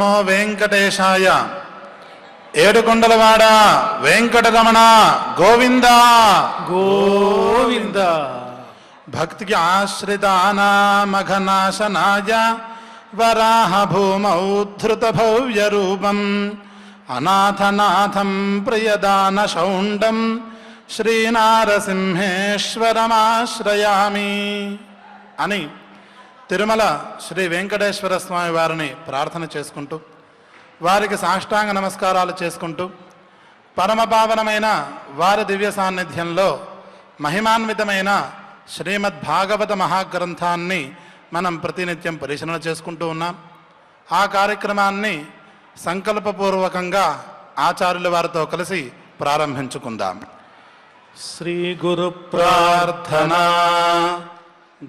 నమో వెంకటేశాయ. ఏడుకొండలవాడ వెంకటరమణ గోవింద గోవింద. భక్తికి ఆశ్రితానామఘనాశనాయ వరాహ భూమౌ ధృత భవ్య రూపం అనాథనాథం ప్రియదాన శౌండం శ్రీనారసింహేశ్వరమాశ్రయామి అని తిరుమల శ్రీ వెంకటేశ్వర స్వామి వారిని ప్రార్థన చేసుకుంటూ, వారికి సాష్టాంగ నమస్కారాలు చేసుకుంటూ, పరమపావనమైన వారి దివ్య సాన్నిధ్యంలో మహిమాన్వితమైన శ్రీమద్భాగవత మహాగ్రంథాన్ని మనం ప్రతినిత్యం పరిశీలన చేసుకుంటూ ఉన్నాం. ఆ కార్యక్రమాన్ని సంకల్పపూర్వకంగా ఆచార్యుల వారితో కలిసి ప్రారంభించుకుందాం. శ్రీ గురు ప్రార్థనా.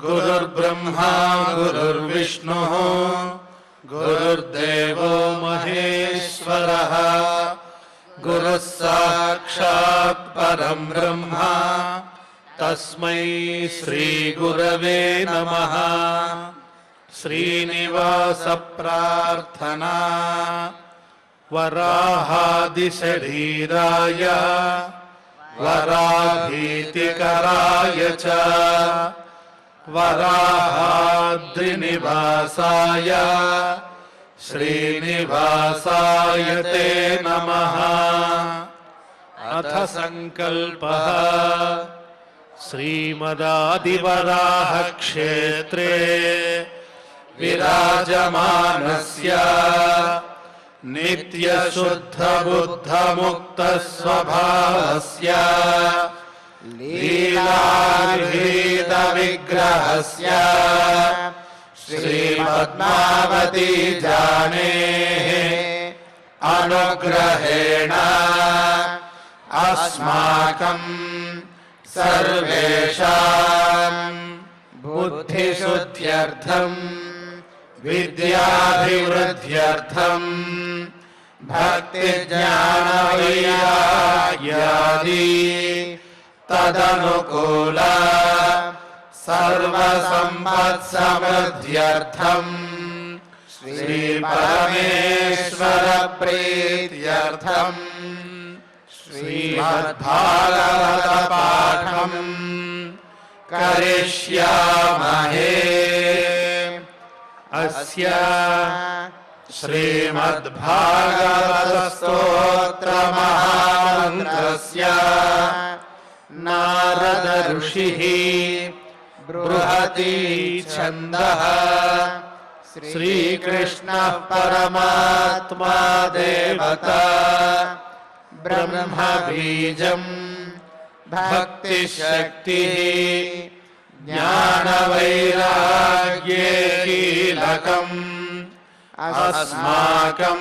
గురుర్బ్రహ్మా గురుర్విష్ణు గురుర్దేవో మహేశ్వరః గురుః సాక్షాత్ పరం బ్రహ్మ తస్మై శ్రీ గురవే నమః. శ్రీనివాస ప్రార్థనా. వరాహాది శరీరాయ వరాభీతికరాయ చ వరాహాద్రినివాసాయ శ్రీనివాసాయ తే నమః. అథ సంకల్పః. శ్రీమదాదివరాహ క్షేత్రే విరాజమానస్య నిత్య శుద్ధ బుద్ధ ముక్త స్వభావస్య లీలావిహిత విగ్రహస్య శ్రీపద్మావతి జానేః అనుగ్రహేణ అస్మాకం సర్వేషాం బుద్ధిశుద్ధ్యర్థం విద్యాభివృద్ధ్యర్థం భక్తి జ్ఞాన వైరాగ్యాది తదనుకూల సర్వసంపత్ సమృద్ధ్యర్థం శ్రీ పరమేశ్వర ప్రీత్యర్థం శ్రీమద్భాగవత పాఠం కరిష్యామహే. అస్య శ్రీమద్భాగవత స్తోత్ర మహామంత్రస్య నారద ఋషిః బృహతి ఛందః శ్రీకృష్ణః పరమాత్మా దేవతా బ్రహ్మ బీజం భక్తిశక్తిః జ్ఞానవైరాగ్యే కీలకం అస్మాకం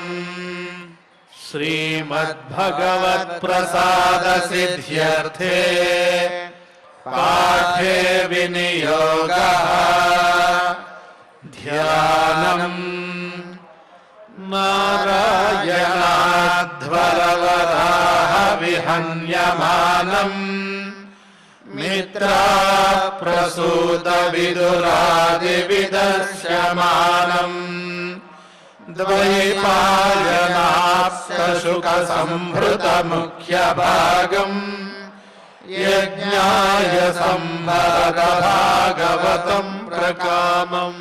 శ్రీమద్భగవత్ప్రసాద సిద్ధ్యర్థే పాఠే వినియోగః. ధ్యానం. నారాయణాధ్వరవరాహ విహన్యమానం మిత్రాప్రసూత విదురాదివిదర్శ్యమానం ద్వైపాయనాప్తశుక సంభృత ముఖ్య భాగం యజ్ఞాయ సంభరత భాగవతం ప్రకామం.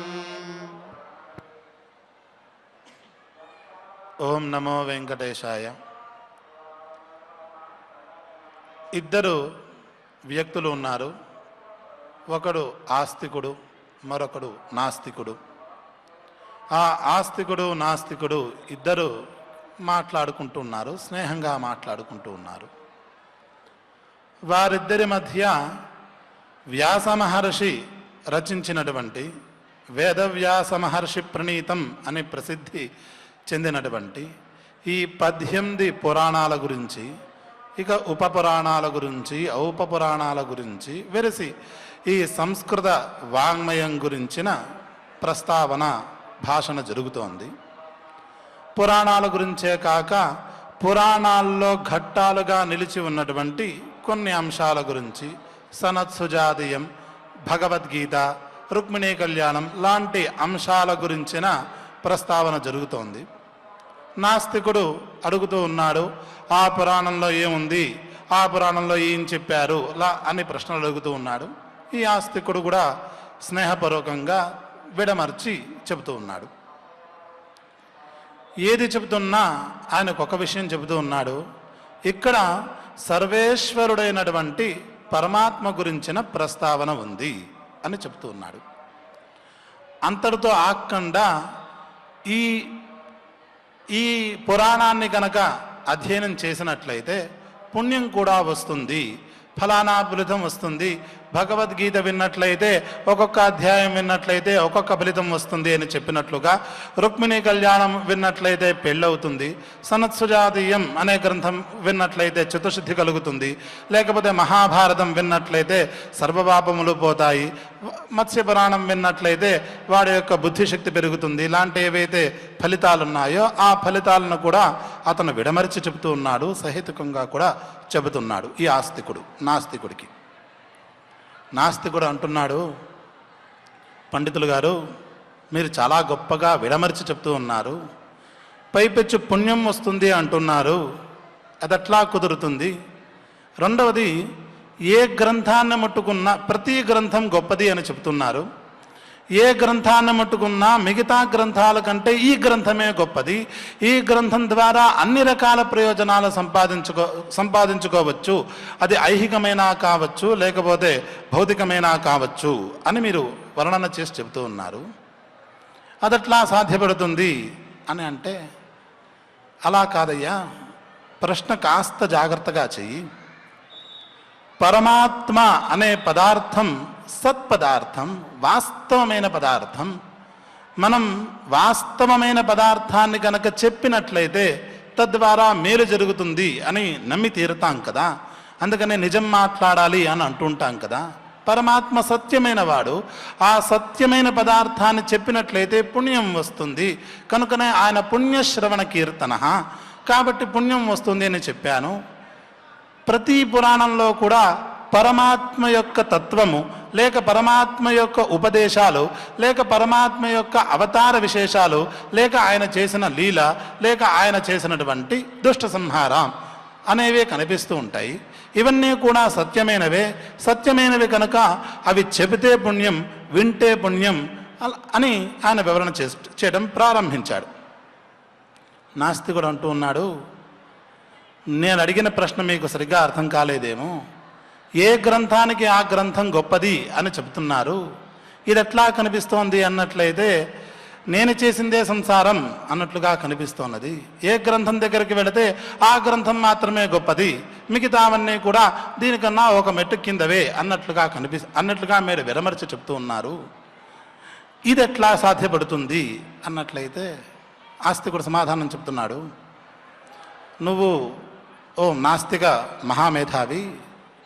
ఓం నమో వెంకటేశాయ. ఇద్దరు వ్యక్తులు ఉన్నారు. ఒకడు ఆస్తికుడు, మరొకడు నాస్తికుడు. ఆ ఆస్తికుడు నాస్తికుడు ఇద్దరు మాట్లాడుకుంటూ ఉన్నారు, స్నేహంగా మాట్లాడుకుంటూ ఉన్నారు. వారిద్దరి మధ్య వ్యాస మహర్షి రచించినటువంటి వేదవ్యాస మహర్షి ప్రణీతం అని ప్రసిద్ధి చెందినటువంటి ఈ 18 పురాణాల గురించి, ఇక ఉపపురాణాల గురించి, ఔపపురాణాల గురించి వెరసి ఈ సంస్కృత వాంగ్మయం గురించిన ప్రస్తావన భాషణ జరుగుతోంది. పురాణాల గురించే కాక పురాణాల్లో ఘట్టాలుగా నిలిచి ఉన్నటువంటి కొన్ని అంశాల గురించి, సనత్సుజాతీయం, భగవద్గీత, రుక్మిణీ కళ్యాణం లాంటి అంశాల గురించిన ప్రస్తావన జరుగుతోంది. నాస్తికుడు అడుగుతూ ఉన్నాడు, ఆ పురాణంలో ఏముంది, ఆ పురాణంలో ఏం చెప్పారు అని ప్రశ్నలు అడుగుతూ ఉన్నాడు. ఈ ఆస్తికుడు కూడా స్నేహపూర్వకంగా విడమర్చి చెబుతూ ఉన్నాడు. ఏది చెబుతున్నా ఆయనకు ఒక విషయం చెబుతూ ఉన్నాడు, ఇక్కడ సర్వేశ్వరుడైనటువంటి పరమాత్మ గురించిన ప్రస్తావన ఉంది అని చెబుతూ ఉన్నాడు. అంతటితో ఆగకుండా ఈ ఈ పురాణాన్ని కనుక అధ్యయనం చేసినట్లయితే పుణ్యం కూడా వస్తుంది, ఫలానా ఫలితం వస్తుంది. భగవద్గీత విన్నట్లయితే ఒక్కొక్క అధ్యాయం విన్నట్లయితే ఒక్కొక్క ఫలితం వస్తుంది అని చెప్పినట్లుగా, రుక్మిణీ కళ్యాణం విన్నట్లయితే పెళ్ళవుతుంది, సనత్సుజాతీయం అనే గ్రంథం విన్నట్లయితే చతుశుద్ధి కలుగుతుంది, లేకపోతే మహాభారతం విన్నట్లయితే సర్వపాపములు పోతాయి, మత్స్యపురాణం విన్నట్లయితే వాడి యొక్క బుద్ధిశక్తి పెరుగుతుంది. ఇలాంటి ఏవైతే ఫలితాలు ఉన్నాయో ఆ ఫలితాలను కూడా అతను విడమరిచి చెబుతూ ఉన్నాడు, సహేతుకంగా కూడా చెబుతున్నాడు ఈ ఆస్తికుడు నాస్తికుడికి. నాస్తికుడు అంటున్నాడు, పండితులు గారు మీరు చాలా గొప్పగా విడమర్చి చెప్తూ ఉన్నారు, పైపెచ్చు పుణ్యం వస్తుంది అంటున్నారు, అదట్లా కుదురుతుంది? రెండవది, ఏ గ్రంథాన్ని ముట్టుకున్నా ప్రతి గ్రంథం గొప్పది అని చెప్తున్నారు, ఏ గ్రంథాన్ని ముట్టుకున్నా మిగతా గ్రంథాల కంటే ఈ గ్రంథమే గొప్పది, ఈ గ్రంథం ద్వారా అన్ని రకాల ప్రయోజనాలు సంపాదించుకోవచ్చు, అది ఐహికమైనా కావచ్చు లేకపోతే భౌతికమైనా కావచ్చు అని మీరు వర్ణన చేసి చెబుతూ ఉన్నారు. అదట్లా సాధ్యపడుతుంది అని అంటే, అలా కాదయ్యా, ప్రశ్న కాస్త జాగ్రత్తగా చెయ్యి. పరమాత్మ అనే పదార్థం సత్పదార్థం, వాస్తవమైన పదార్థం. మనం వాస్తవమైన పదార్థాన్ని కనుక చెప్పినట్లయితే తద్వారా మేలు జరుగుతుంది అని నమ్మి తీరుతాం కదా, అందుకనే నిజం మాట్లాడాలి అని అంటుంటాం కదా. పరమాత్మ సత్యమైన వాడు, ఆ సత్యమైన పదార్థాన్ని చెప్పినట్లయితే పుణ్యం వస్తుంది, కనుకనే ఆయన పుణ్యశ్రవణ కీర్తన, కాబట్టి పుణ్యం వస్తుంది అని చెప్పాను. ప్రతి పురాణంలో కూడా పరమాత్మ యొక్క తత్వము లేక పరమాత్మ యొక్క ఉపదేశాలు లేక పరమాత్మ యొక్క అవతార విశేషాలు లేక ఆయన చేసిన లీల లేక ఆయన చేసినటువంటి దుష్ట సంహారం అనేవే కనిపిస్తూ ఉంటాయి. ఇవన్నీ కూడా సత్యమైనవి కనుక అవి చెబితే పుణ్యం, వింటే పుణ్యం అని ఆయన వివరణ చేయడం ప్రారంభించాడు. నాస్తికుడు అంటూ ఉన్నాడు, నేను అడిగిన ప్రశ్న మీకు సరిగ్గా అర్థం కాలేదేమో, ఏ గ్రంథానికి ఆ గ్రంథం గొప్పది అని చెబుతున్నారు, ఇది ఎట్లా కనిపిస్తోంది అన్నట్లయితే నేను చేసిందే సంసారం అన్నట్లుగా కనిపిస్తున్నది. ఏ గ్రంథం దగ్గరికి వెళితే ఆ గ్రంథం మాత్రమే గొప్పది, మిగతావన్నీ కూడా దీనికన్నా ఒక మెట్టు కిందవే అన్నట్లుగా మీరు విరమర్చి చెప్తూ ఉన్నారు. ఇది ఎట్లా సాధ్యపడుతుంది అన్నట్లయితే ఆస్తికుడు సమాధానం చెప్తున్నాడు, నువ్వు ఓ నాస్తిక మహామేధావి,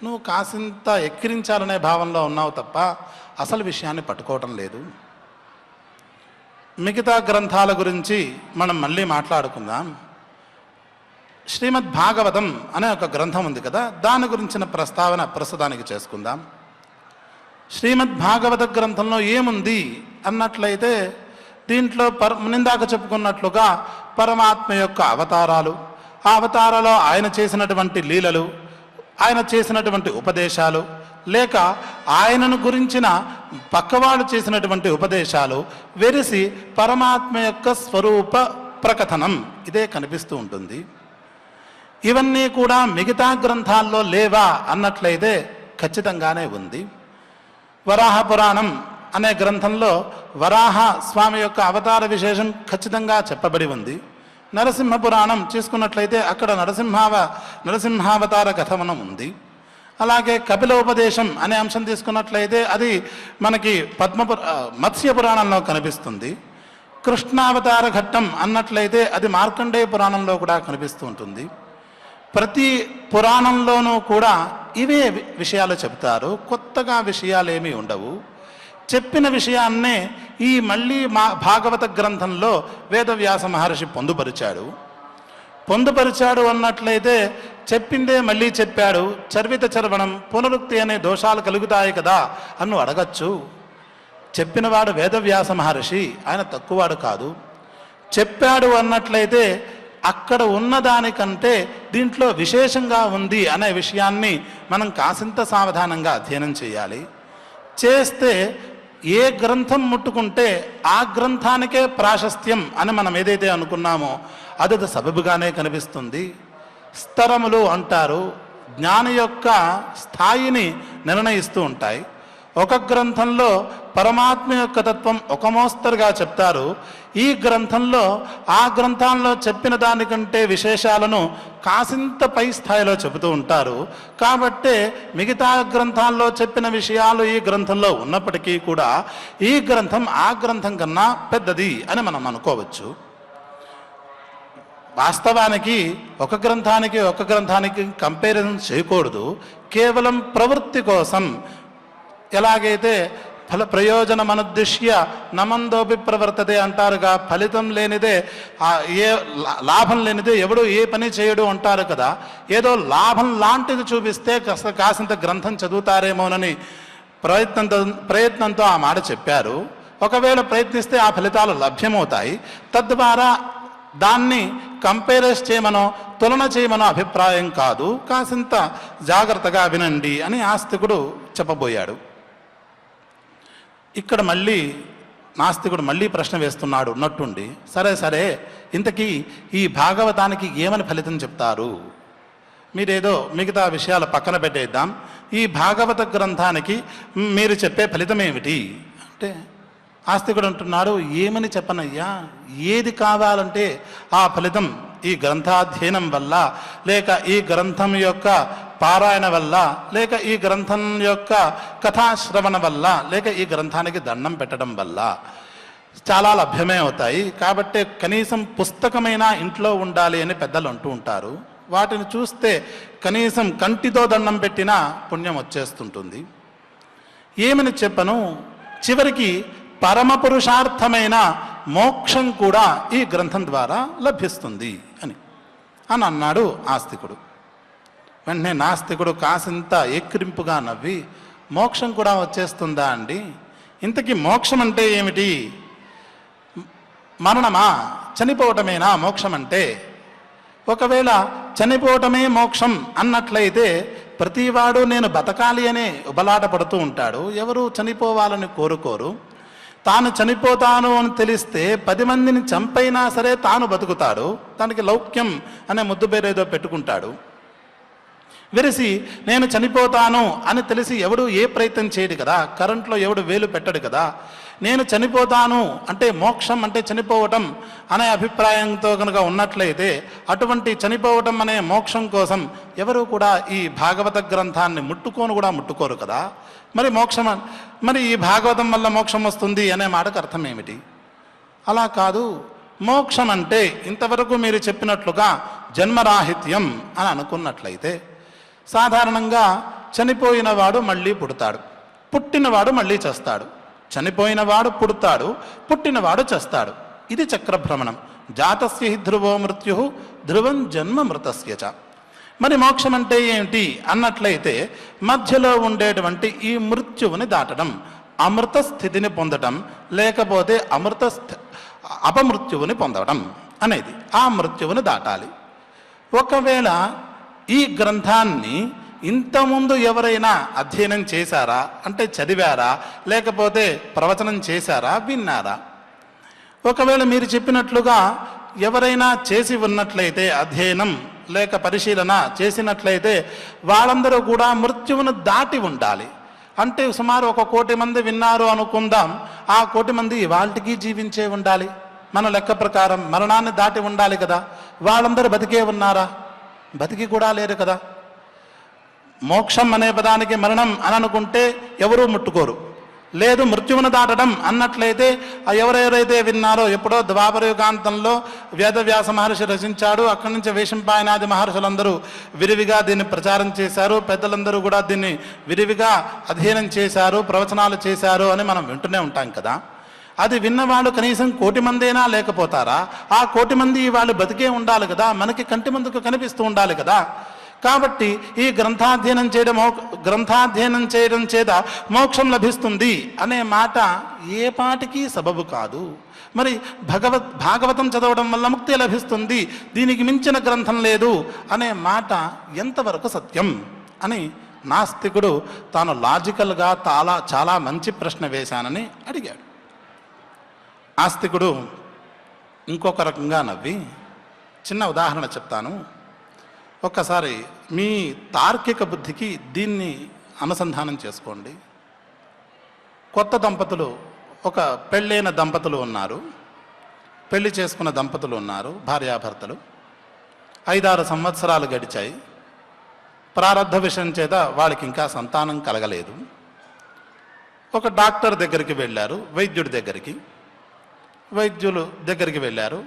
నువ్వు కాసింత ఎక్కిరించాలనే భావంలో ఉన్నావు తప్ప అసలు విషయాన్ని పట్టుకోవటం లేదు. మిగతా గ్రంథాల గురించి మనం మళ్ళీ మాట్లాడుకుందాం. శ్రీమద్ భాగవతం అనే ఒక గ్రంథం ఉంది కదా, దాని గురించిన ప్రస్తావన ప్రస్తుతానికి చేసుకుందాం. శ్రీమద్ భాగవత గ్రంథంలో ఏముంది అన్నట్లయితే దీంట్లో నిందాక చెప్పుకున్నట్లుగా పరమాత్మ యొక్క అవతారాలు, ఆ అవతారాలో ఆయన చేసినటువంటి లీలలు, ఆయన చేసినటువంటి ఉపదేశాలు లేక ఆయనను గురించిన పక్కవాళ్ళు చేసినటువంటి ఉపదేశాలు వెరిసి పరమాత్మ యొక్క స్వరూప ప్రకథనం ఇదే కనిపిస్తూ ఉంటుంది. ఇవన్నీ కూడా మిగతా గ్రంథాల్లో లేవా అన్నట్లయితే ఖచ్చితంగానే ఉంది. వరాహ పురాణం అనే గ్రంథంలో వరాహ స్వామి యొక్క అవతార విశేషం ఖచ్చితంగా చెప్పబడి ఉంది. నరసింహ పురాణం తీసుకున్నట్లయితే అక్కడ నరసింహావతార కథనం ఉంది. అలాగే కపిల ఉపదేశం అనే అంశం తీసుకున్నట్లయితే అది మనకి మత్స్య పురాణంలో కనిపిస్తుంది. కృష్ణావతార ఘట్టం అన్నట్లయితే అది మార్కండేయ పురాణంలో కూడా కనిపిస్తూ ఉంటుంది. ప్రతి పురాణంలోనూ కూడా ఇవే విషయాలు చెబుతారు, కొత్తగా విషయాలు ఏమీ ఉండవు. చెప్పిన విషయాన్నే ఈ మళ్ళీ భాగవత గ్రంథంలో వేదవ్యాస మహర్షి పొందుపరిచాడు అన్నట్లయితే చెప్పిందే మళ్ళీ చెప్పాడు, చర్విత చర్వణం పునరుక్తి అనే దోషాలు కలుగుతాయి కదా అన్ను అడగచ్చు. చెప్పినవాడు వేదవ్యాస మహర్షి, ఆయన తక్కువవాడు కాదు. చెప్పాడు అన్నట్లయితే అక్కడ ఉన్నదానికంటే దీంట్లో విశేషంగా ఉంది అనే విషయాన్ని మనం కాసింత సావధానంగా అధ్యయనం చేయాలి. చేస్తే ఏ గ్రంథం ముట్టుకుంటే ఆ గ్రంథానికే ప్రాశస్త్యం అని మనం ఏదైతే అనుకున్నామో అది సబబుగానే కనిపిస్తుంది. స్తరములు అంటారు, జ్ఞాని యొక్క స్థాయిని నిర్ణయిస్తూ ఉంటాయి. ఒక గ్రంథంలో పరమాత్మ యొక్క తత్వం ఒక మోస్తరుగా చెప్తారు, ఈ గ్రంథంలో ఆ గ్రంథాల్లో చెప్పిన దానికంటే విశేషాలను కాసింత పై స్థాయిలో చెబుతూ ఉంటారు. కాబట్టే మిగతా గ్రంథాల్లో చెప్పిన విషయాలు ఈ గ్రంథంలో ఉన్నప్పటికీ కూడా ఈ గ్రంథం ఆ గ్రంథం కన్నా పెద్దది అని మనం అనుకోవచ్చు. వాస్తవానికి ఒక గ్రంథానికి కంపారిజన్ చేయకూడదు. కేవలం ప్రవృత్తి కోసం, ఎలాగైతే ఫల ప్రయోజనం అనుద్దిశ్య నమందోపి ప్రవర్తతే అంటారుగా, ఫలితం లేనిదే ఏ లాభం లేనిదే ఎవడు ఏ పని చేయడు అంటారు కదా. ఏదో లాభం లాంటిది చూపిస్తే కాసింత గ్రంథం చదువుతారేమోనని ప్రయత్నంతో ఆ మాట చెప్పారు. ఒకవేళ ప్రయత్నిస్తే ఆ ఫలితాలు లభ్యమవుతాయి. తద్వారా దాన్ని కంపేరైజ్ చేయమనో తులన చేయమనో అభిప్రాయం కాదు. కాసింత జాగ్రత్తగా వినండి అని ఆస్తికుడు చెప్పబోయాడు. ఇక్కడ నాస్తికుడు మళ్ళీ ప్రశ్న వేస్తున్నాడు ఉన్నట్టుండి, సరే ఇంతకీ ఈ భాగవతానికి ఏమని ఫలితం చెప్తారు? మీరేదో మిగతా విషయాలు పక్కన పెట్టేద్దాం, ఈ భాగవత గ్రంథానికి మీరు చెప్పే ఫలితం ఏమిటి అంటే, ఆస్తికుడు అంటున్నాడు, ఏమని చెప్పనయ్యా, ఏది కావాలంటే ఆ ఫలితం ఈ గ్రంథాధ్యయనం వల్ల, లేక ఈ గ్రంథం యొక్క పారాయణ వల్ల, లేక ఈ గ్రంథం యొక్క కథాశ్రవణ వల్ల, లేక ఈ గ్రంథానికి దండం పెట్టడం వల్ల చాలా లభ్యమే అవుతాయి. కాబట్టి కనీసం పుస్తకమైనా ఇంట్లో ఉండాలి అని పెద్దలు అంటూ ఉంటారు. వాటిని చూస్తే కనీసం కంటితో దండం పెట్టినా పుణ్యం వచ్చేస్తుంటుంది. ఏమని చెప్పను, చివరికి పరమ పురుషార్థమైన మోక్షం కూడా ఈ గ్రంథం ద్వారా లభిస్తుంది అని అన్నాడు ఆస్తికుడు. వెంటనే నాస్తికుడు కాసింత ఎక్కిరింపుగా నవ్వి, మోక్షం కూడా వచ్చేస్తుందా అండి? ఇంతకీ మోక్షం అంటే ఏమిటి? మరణమా, చనిపోవటమేనా మోక్షం అంటే? ఒకవేళ చనిపోవటమే మోక్షం అన్నట్లయితే ప్రతివాడు నేను బతకాలి అనే ఉబలాట పడుతూ ఉంటాడు. ఎవరు చనిపోవాలని కోరుకోరు. తాను చనిపోతాను అని తెలిస్తే 10 మందిని చంపైనా సరే తాను బతుకుతాడు. దానికి లౌక్యం అనే ముద్దు పేరేదో పెట్టుకుంటాడు. విరిసి నేను చనిపోతాను అని తెలిసి ఎవడు ఏ ప్రయత్నం చేయడు కదా, కరెంట్లో ఎవడు వేలు పెట్టడు కదా. నేను చనిపోతాను అంటే మోక్షం అంటే చనిపోవటం అనే అభిప్రాయంతో కనుక ఉన్నట్లయితే అటువంటి చనిపోవటం అనే మోక్షం కోసం ఎవరు కూడా ఈ భాగవత గ్రంథాన్ని ముట్టుకోరు కదా. మరి మోక్షం, మరి ఈ భాగవతం వల్ల మోక్షం వస్తుంది అనే మాటకు అర్థం ఏమిటి? అలా కాదు. మోక్షం అంటే ఇంతవరకు మీరు చెప్పినట్లుగా జన్మరాహిత్యం అని అనుకున్నట్లయితే, సాధారణంగా చనిపోయినవాడు మళ్ళీ పుడతాడు, పుట్టినవాడు మళ్ళీ చస్తాడు. చనిపోయినవాడు పుడతాడు, పుట్టినవాడు చస్తాడు. ఇది చక్రభ్రమణం. జాతస్య హి ధ్రువో మృత్యు ధ్రువం జన్మ మృతస్య చ. మరి మోక్షం అంటే ఏమిటి అన్నట్లయితే, మధ్యలో ఉండేటువంటి ఈ మృత్యువుని దాటడం, అమృత స్థితిని పొందడం, లేకపోతే అపమృత్యువుని పొందడం అనేది, ఆ మృత్యువుని దాటాలి. ఒకవేళ ఈ గ్రంథాన్ని ఇంతకుముందు ఎవరైనా అధ్యయనం చేశారా అంటే చదివారా, లేకపోతే ప్రవచనం చేశారా, విన్నారా? ఒకవేళ మీరు చెప్పినట్లుగా ఎవరైనా చేసి ఉన్నట్లయితే, అధ్యయనం లేక పరిశీలన చేసినట్లయితే వాళ్ళందరూ కూడా మృత్యువును దాటి ఉండాలి. అంటే సుమారు 1 కోటి మంది విన్నారు అనుకుందాం. ఆ 1 కోటి మంది ఇవాళకి జీవించే ఉండాలి. మన లెక్క ప్రకారం మరణాన్ని దాటి ఉండాలి కదా. వాళ్ళందరూ బతికే ఉన్నారా? బతికి కూడా లేరు కదా. మోక్షం అనే పదానికి మరణం అని అనుకుంటే ఎవరూ ముట్టుకోరు. లేదు మృత్యువును దాటడం అన్నట్లయితే ఎవరెవరైతే విన్నారో, ఎప్పుడో ద్వాపర యుగాంతంలో వేదవ్యాస మహర్షి రచించాడు. అక్కడి నుంచి వైశంపాయనాది మహర్షులందరూ విరివిగా దీన్ని ప్రచారం చేశారు. పెద్దలందరూ కూడా దీన్ని విరివిగా అధ్యయనం చేశారు, ప్రవచనాలు చేశారు అని మనం వింటూనే ఉంటాం కదా. అది విన్నవాళ్ళు కనీసం 1 కోటి మందైనా లేకపోతారా? ఆ 1 కోటి మంది వాళ్ళు బతికే ఉండాలి కదా, మనకి కంటి ముందుకు కనిపిస్తూ ఉండాలి కదా. కాబట్టి ఈ గ్రంథాధ్యయనం చేయడం చేత మోక్షం లభిస్తుంది అనే మాట ఏ పాటికి సబబు కాదు. మరి భాగవతం చదవడం వల్ల ముక్తి లభిస్తుంది, దీనికి మించిన గ్రంథం లేదు అనే మాట ఎంతవరకు సత్యం అని నాస్తికుడు తాను లాజికల్గా చాలా మంచి ప్రశ్న వేశానని అడిగాడు. ఆస్తికుడు ఇంకొక రకంగా నవ్వి, చిన్న ఉదాహరణ చెప్తాను, ఒక్కసారి మీ తార్కిక బుద్ధికి దీన్ని అనుసంధానం చేసుకోండి. కొత్త దంపతులు, ఒక పెళ్ళైన దంపతులు ఉన్నారు, పెళ్లి చేసుకున్న దంపతులు ఉన్నారు, భార్యాభర్తలు. 5-6 సంవత్సరాలు గడిచాయి. ప్రారంధ విషయం చేత వాళ్ళకి ఇంకా సంతానం కలగలేదు. ఒక డాక్టర్ దగ్గరికి వెళ్ళారు, వైద్యుల దగ్గరికి వెళ్ళారు.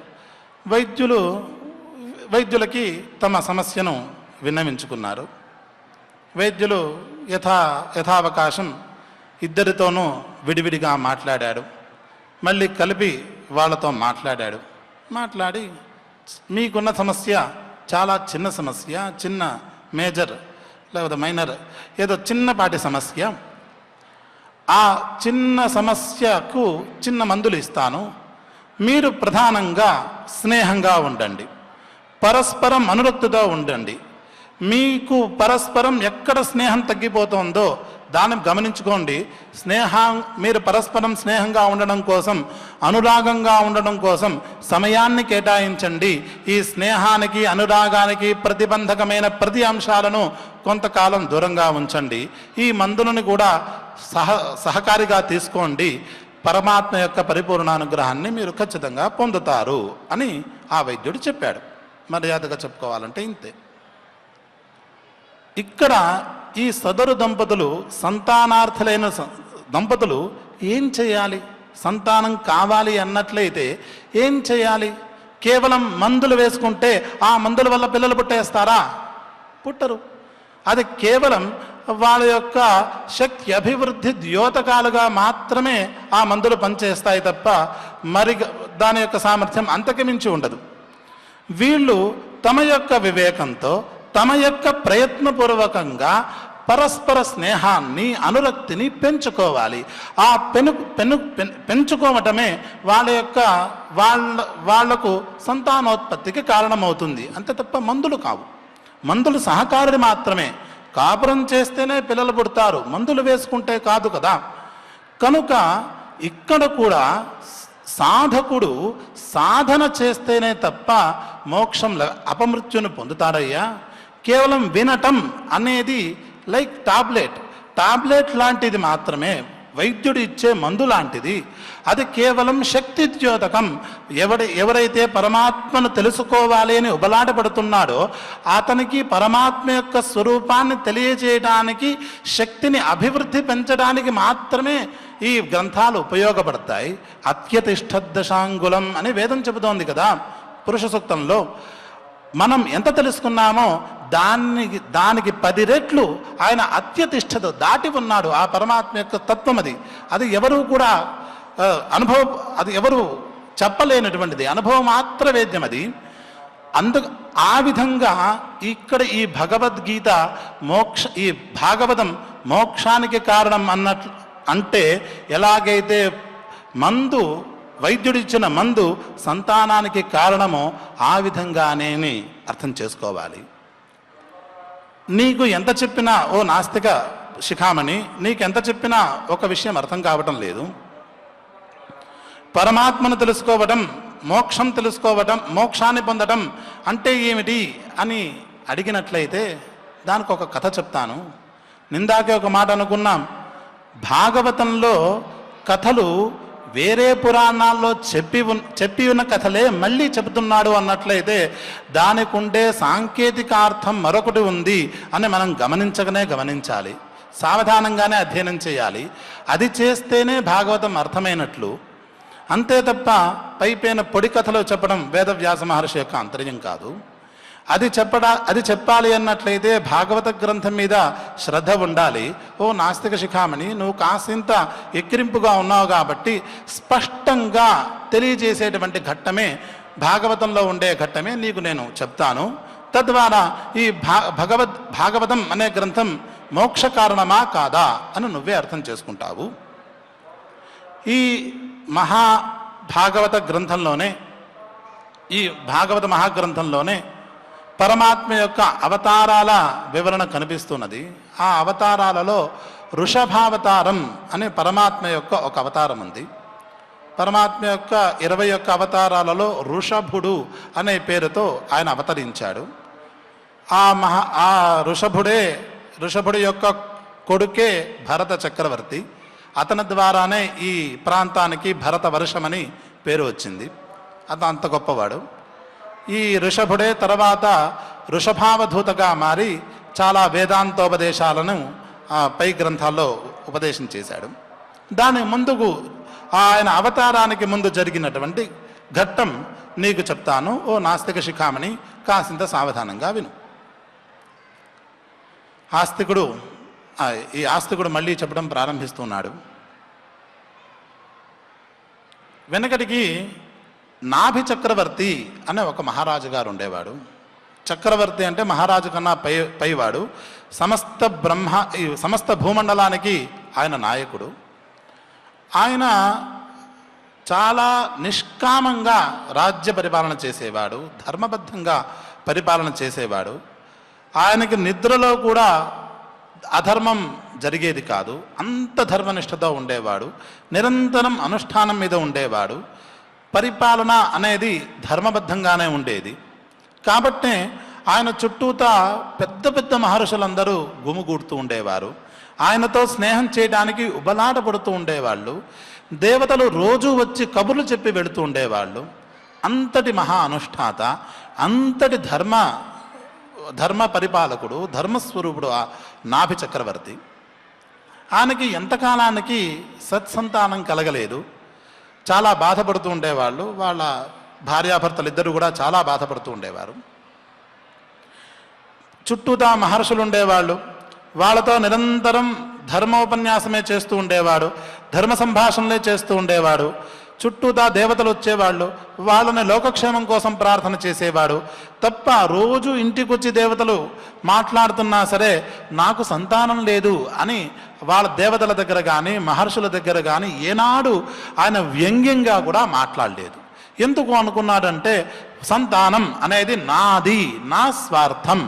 వైద్యులకి తమ సమస్యను విన్నవించుకున్నారు. వైద్యులు యథావకాశం ఇద్దరితోనూ విడివిడిగా మాట్లాడాడు, మళ్ళీ కలిపి వాళ్ళతో మాట్లాడి మీకున్న సమస్య చాలా చిన్న సమస్య, చిన్న మేజర్ లేకపోతే మైనర్, ఏదో చిన్నపాటి సమస్య, ఆ చిన్న సమస్యకు చిన్న మందులు ఇస్తాను, మీరు ప్రధానంగా స్నేహంగా ఉండండి, పరస్పరం అనురక్తితో ఉండండి. మీకు పరస్పరం ఎక్కడ స్నేహం తగ్గిపోతుందో దాన్ని గమనించుకోండి. మీరు పరస్పరం స్నేహంగా ఉండడం కోసం, అనురాగంగా ఉండడం కోసం సమయాన్ని కేటాయించండి. ఈ స్నేహానికి అనురాగానికి ప్రతిబంధకమైన ప్రతి అంశాలను కొంతకాలం దూరంగా ఉంచండి. ఈ మందులను కూడా సహకారిగా తీసుకోండి. పరమాత్మ యొక్క పరిపూర్ణానుగ్రహాన్ని మీరు ఖచ్చితంగా పొందుతారు అని ఆ వైద్యుడు చెప్పాడు. మర్యాదగా చెప్పుకోవాలంటే ఇంతే. ఇక్కడ ఈ సదరు దంపతులు, సంతానార్థులైన దంపతులు ఏం చేయాలి? సంతానం కావాలి అన్నట్లయితే ఏం చేయాలి? కేవలం మందులు వేసుకుంటే ఆ మందుల వల్ల పిల్లలు పుట్టేస్తారా? పుట్టరు. అది కేవలం వాళ్ళ యొక్క శక్తి అభివృద్ధి ద్యోతకాలుగా మాత్రమే ఆ మందులు పనిచేస్తాయి తప్ప మరి దాని యొక్క సామర్థ్యం అంతకు మించి ఉండదు. వీళ్ళు తమ యొక్క వివేకంతో, తమ యొక్క ప్రయత్నపూర్వకంగా పరస్పర స్నేహాన్ని, అనురక్తిని పెంచుకోవాలి. ఆ పెంచుకోవటమే వాళ్లకు సంతానోత్పత్తికి కారణమవుతుంది. అంతే తప్ప మందులు కావు. మందులు సహకారి మాత్రమే. కాపురం చేస్తేనే పిల్లలు పుడతారు, మందులు వేసుకుంటే కాదు కదా. కనుక ఇక్కడ కూడా సాధకుడు సాధన చేస్తేనే తప్ప మోక్షం అపమృత్యుని పొందుతాడయ్యా. కేవలం వినటం అనేది లైక్ టాబ్లెట్ లాంటిది మాత్రమే, వైద్యుడు ఇచ్చే మందు లాంటిది. అది కేవలం శక్తి ద్యోతకం. ఎవరైతే పరమాత్మను తెలుసుకోవాలి అని ఉబలాట పడుతున్నాడో అతనికి పరమాత్మ యొక్క స్వరూపాన్ని తెలియజేయడానికి, శక్తిని అభివృద్ధి పెంచడానికి మాత్రమే ఈ గ్రంథాలు ఉపయోగపడతాయి. అత్యతిష్ఠదశాంగులం అని వేదం చెబుతోంది కదా పురుష సూక్తంలో. మనం ఎంత తెలుసుకున్నామో దానికి 10 రెట్లు ఆయన అత్యతిష్ఠత దాటి ఉన్నాడు. ఆ పరమాత్మ యొక్క తత్వం అది ఎవరు కూడా అది ఎవరు చెప్పలేనటువంటిది, అనుభవం మాత్ర వేద్యం అది. ఆ విధంగా ఇక్కడ ఈ భగవద్గీత ఈ భాగవతం మోక్షానికి కారణం అంటే ఎలాగైతే మందు, వైద్యుడిచ్చిన మందు సంతానానికి కారణమో ఆ విధంగానే అర్థం చేసుకోవాలి. నీకు ఎంత చెప్పినా, ఓ నాస్తిక శిఖామణి, నీకెంత చెప్పినా ఒక విషయం అర్థం కావటం లేదు. పరమాత్మను తెలుసుకోవడం, మోక్షం తెలుసుకోవడం, మోక్షాన్ని పొందడం అంటే ఏమిటి అని అడిగినట్లయితే దానికి ఒక కథ చెప్తాను. నిందాకే ఒక మాట అనుకున్నాం. భాగవతంలో కథలు వేరే పురాణాల్లో చెప్పి ఉన్న కథలే మళ్ళీ చెబుతున్నాడు అన్నట్లయితే దానికి ఉండే సాంకేతికార్థం మరొకటి ఉంది అని మనం గమనించాలి. సావధానంగానే అధ్యయనం చేయాలి. అది చేస్తేనే భాగవతం అర్థమైనట్లు. అంతే తప్ప పైపైన పొడి కథలు చెప్పడం వేదవ్యాస మహర్షి యొక్క అంతర్యం కాదు. అది చెప్పాలి అన్నట్లయితే భాగవత గ్రంథం మీద శ్రద్ధ ఉండాలి. ఓ నాస్తిక శిఖామణి, నువ్వు కాసింత ఎక్కిరింపుగా ఉన్నావు కాబట్టి స్పష్టంగా తెలియజేసేటువంటి ఘట్టమే భాగవతంలో ఉండే ఘట్టమే నీకు నేను చెప్తాను. తద్వారా ఈ భాగవతం అనే గ్రంథం మోక్ష కారణమా కాదా అని నువ్వే అర్థం చేసుకుంటావు. ఈ భాగవత గ్రంథంలోనే, ఈ భాగవత మహాగ్రంథంలోనే పరమాత్మ యొక్క అవతారాల వివరణ కనిపిస్తున్నది. ఆ అవతారాలలో వృషభావతారం అనే పరమాత్మ యొక్క ఒక అవతారం ఉంది. పరమాత్మ యొక్క 21 అవతారాలలో వృషభుడు అనే పేరుతో ఆయన అవతరించాడు. ఆ వృషభుడి యొక్క కొడుకే భరత చక్రవర్తి. అతని ద్వారానే ఈ ప్రాంతానికి భరత వర్షమని పేరు వచ్చింది. అతను అంత గొప్పవాడు. ఈ వృషభుడే తర్వాత వృషభావధూతగా మారి చాలా వేదాంతోపదేశాలను పై గ్రంథాల్లో ఉపదేశం చేశాడు. దాని ముందుకు ఆయన అవతారానికి ముందు జరిగినటువంటి ఘట్టం నీకు చెప్తాను. ఓ నాస్తిక శిఖామణి, కాసింత సావధానంగా విను. ఈ ఆస్తికుడు మళ్ళీ చెప్పడం ప్రారంభిస్తున్నాడు. వెనకటికి నాభి చక్రవర్తి అనే ఒక మహారాజు గారు ఉండేవాడు. చక్రవర్తి అంటే మహారాజు కన్నా పైవాడు. సమస్త భూమండలానికి ఆయన నాయకుడు. ఆయన చాలా నిష్కామంగా రాజ్య పరిపాలన చేసేవాడు, ధర్మబద్ధంగా పరిపాలన చేసేవాడు. ఆయనకి నిద్రలో కూడా అధర్మం జరిగేది కాదు. అంత ధర్మనిష్టతో ఉండేవాడు. నిరంతరం అనుష్ఠానం మీద ఉండేవాడు. పరిపాలన అనేది ధర్మబద్ధంగానే ఉండేది. కాబట్టే ఆయన చుట్టూతా పెద్ద పెద్ద మహర్షులందరూ గుమిగూడుతూ ఉండేవారు. ఆయనతో స్నేహం చేయడానికి ఉబలాట పడుతూ ఉండేవాళ్ళు. దేవతలు రోజు వచ్చి కబుర్లు చెప్పి వెళుతూ ఉండేవాళ్ళు. అంతటి మహా అనుష్ఠాత, అంతటి ధర్మ పరిపాలకుడు, ధర్మస్వరూపుడు ఆ నాభి చక్రవర్తి. ఆయనకి ఎంతకాలానికి సత్సంతానం కలగలేదు. చాలా బాధపడుతూ ఉండేవాళ్ళు. వాళ్ళ భార్యాభర్తలు ఇద్దరు కూడా చాలా బాధపడుతూ ఉండేవారు. చుట్టూతా మహర్షులు ఉండేవాళ్ళు. వాళ్ళతో నిరంతరం ధర్మోపన్యాసమే చేస్తూ ఉండేవాడు. ధర్మ సంభాషణలే చేస్తూ ఉండేవాడు. చుట్టూతా దేవతలు వచ్చేవాళ్ళు. వాళ్ళని లోకక్షేమం కోసం ప్రార్థన చేసేవాడు తప్ప రోజు ఇంటికొచ్చి దేవతలు మాట్లాడుతున్నా సరే నాకు సంతానం లేదు అని వాళ్ళ దేవతల దగ్గర కానీ మహర్షుల దగ్గర కానీ ఏనాడు ఆయన వ్యంగ్యంగా కూడా మాట్లాడలేదు. ఎందుకు అనుకున్నాడంటే సంతానం అనేది నాది, నా స్వార్థం.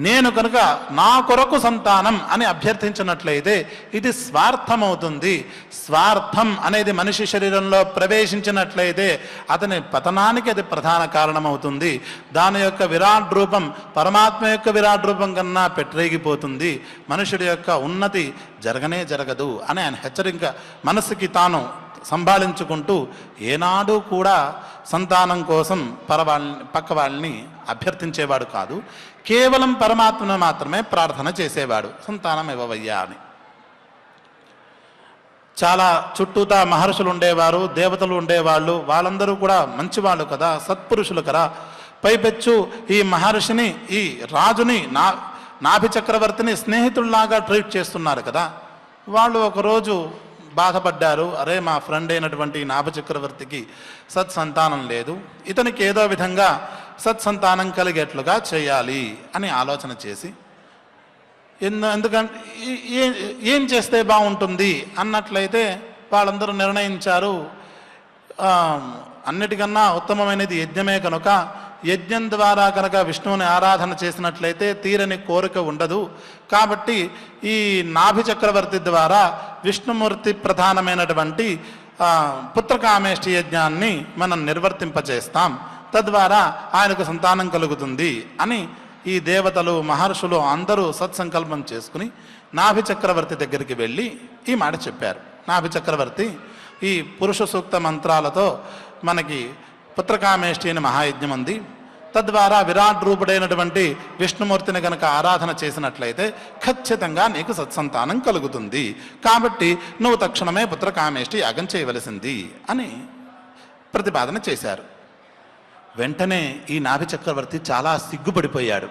నేను కనుక నా కొరకు సంతానం అని అభ్యర్థించినట్లయితే ఇది స్వార్థమవుతుంది. స్వార్థం అనేది మనిషి శరీరంలో ప్రవేశించినట్లయితే అతని పతనానికి అది ప్రధాన కారణమవుతుంది. దాని యొక్క విరాట్ రూపం పరమాత్మ యొక్క విరాట్ రూపం కన్నా పెట్టరేగిపోతుంది. మనుషుడి యొక్క ఉన్నతి జరగదు అని ఆయన హెచ్చరిక మనసుకి తాను సంభాళించుకుంటూ ఏనాడు కూడా సంతానం కోసం పక్క వాళ్ళని అభ్యర్థించేవాడు కాదు. కేవలం పరమాత్మను మాత్రమే ప్రార్థన చేసేవాడు, సంతానం ఇవ్వవయ్యా అని. చాలా చుట్టూతా మహర్షులు ఉండేవారు, దేవతలు ఉండేవాళ్ళు. వాళ్ళందరూ కూడా మంచివాళ్ళు కదా, సత్పురుషులు కదా. పైపెచ్చు ఈ మహర్షిని, ఈ రాజుని, నాభి చక్రవర్తిని స్నేహితుల్లాగా ట్రీట్ చేస్తున్నారు కదా. వాళ్ళు ఒకరోజు బాధపడ్డారు. అరే, మా ఫ్రెండ్ అయినటువంటి నాభి చక్రవర్తికి సత్సంతానం లేదు, ఇతనికి ఏదో విధంగా సత్సంతానం కలిగేట్లుగా చేయాలి అని ఆలోచన చేసి ఎందుకంటే ఏం చేస్తే బాగుంటుంది అన్నట్లయితే వాళ్ళందరూ నిర్ణయించారు, అన్నిటికన్నా ఉత్తమమైనది యజ్ఞమే కనుక యజ్ఞం ద్వారా కనుక విష్ణువుని ఆరాధన చేసినట్లయితే తీరని కోరిక ఉండదు. కాబట్టి ఈ నాభి చక్రవర్తి ద్వారా విష్ణుమూర్తి ప్రధానమైనటువంటి పుత్రకామేష్టి యజ్ఞాన్ని మనం నిర్వర్తింపచేస్తాం. తద్వారా ఆయనకు సంతానం కలుగుతుంది అని ఈ దేవతలు మహర్షులు అందరూ సత్సంకల్పం చేసుకుని నాభి చక్రవర్తి దగ్గరికి వెళ్ళి ఈ మాట చెప్పారు. నాభి చక్రవర్తి ఈ పురుష సూక్త మంత్రాలతో మనకి పుత్రకామేష్టి అని మహాయజ్ఞం ఉంది. తద్వారా విరాట్ రూపుడైనటువంటి విష్ణుమూర్తిని కనుక ఆరాధన చేసినట్లయితే ఖచ్చితంగా నీకు సత్సంతానం కలుగుతుంది. కాబట్టి నువ్వు తక్షణమే పుత్రకామేష్టి యాగం చేయవలసింది అని ప్రతిపాదన చేశారు. వెంటనే ఈ నాభి చక్రవర్తి చాలా సిగ్గుపడిపోయాడు.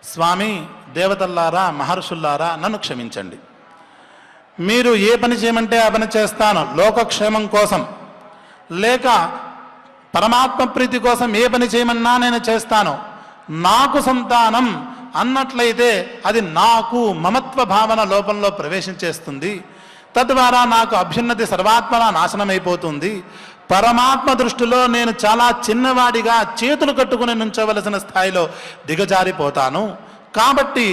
స్వామి, దేవతల్లారా, మహర్షుల్లారా, నన్ను క్షమించండి. మీరు ఏ పని చేయమంటే ఆ పని చేస్తాను, లోకక్షేమం కోసం లేక పరమాత్మ ప్రీతి కోసం ఏ పని చేయమన్నా నేను చేస్తాను. నాకు సంతానం అన్నట్లయితే అది నాకు మమత్వ భావన లోపంలో ప్రవేశించేస్తుంది. తద్వారా నాకు అభ్యున్నతి సర్వాత్మన నాశనమైపోతుంది. పరమాత్మ దృష్టిలో నేను చాలా చిన్నవాడిగా చేతులు కట్టుకుని నుంచవలసిన స్థాయిలో దిగజారిపోతాను. కాబట్టి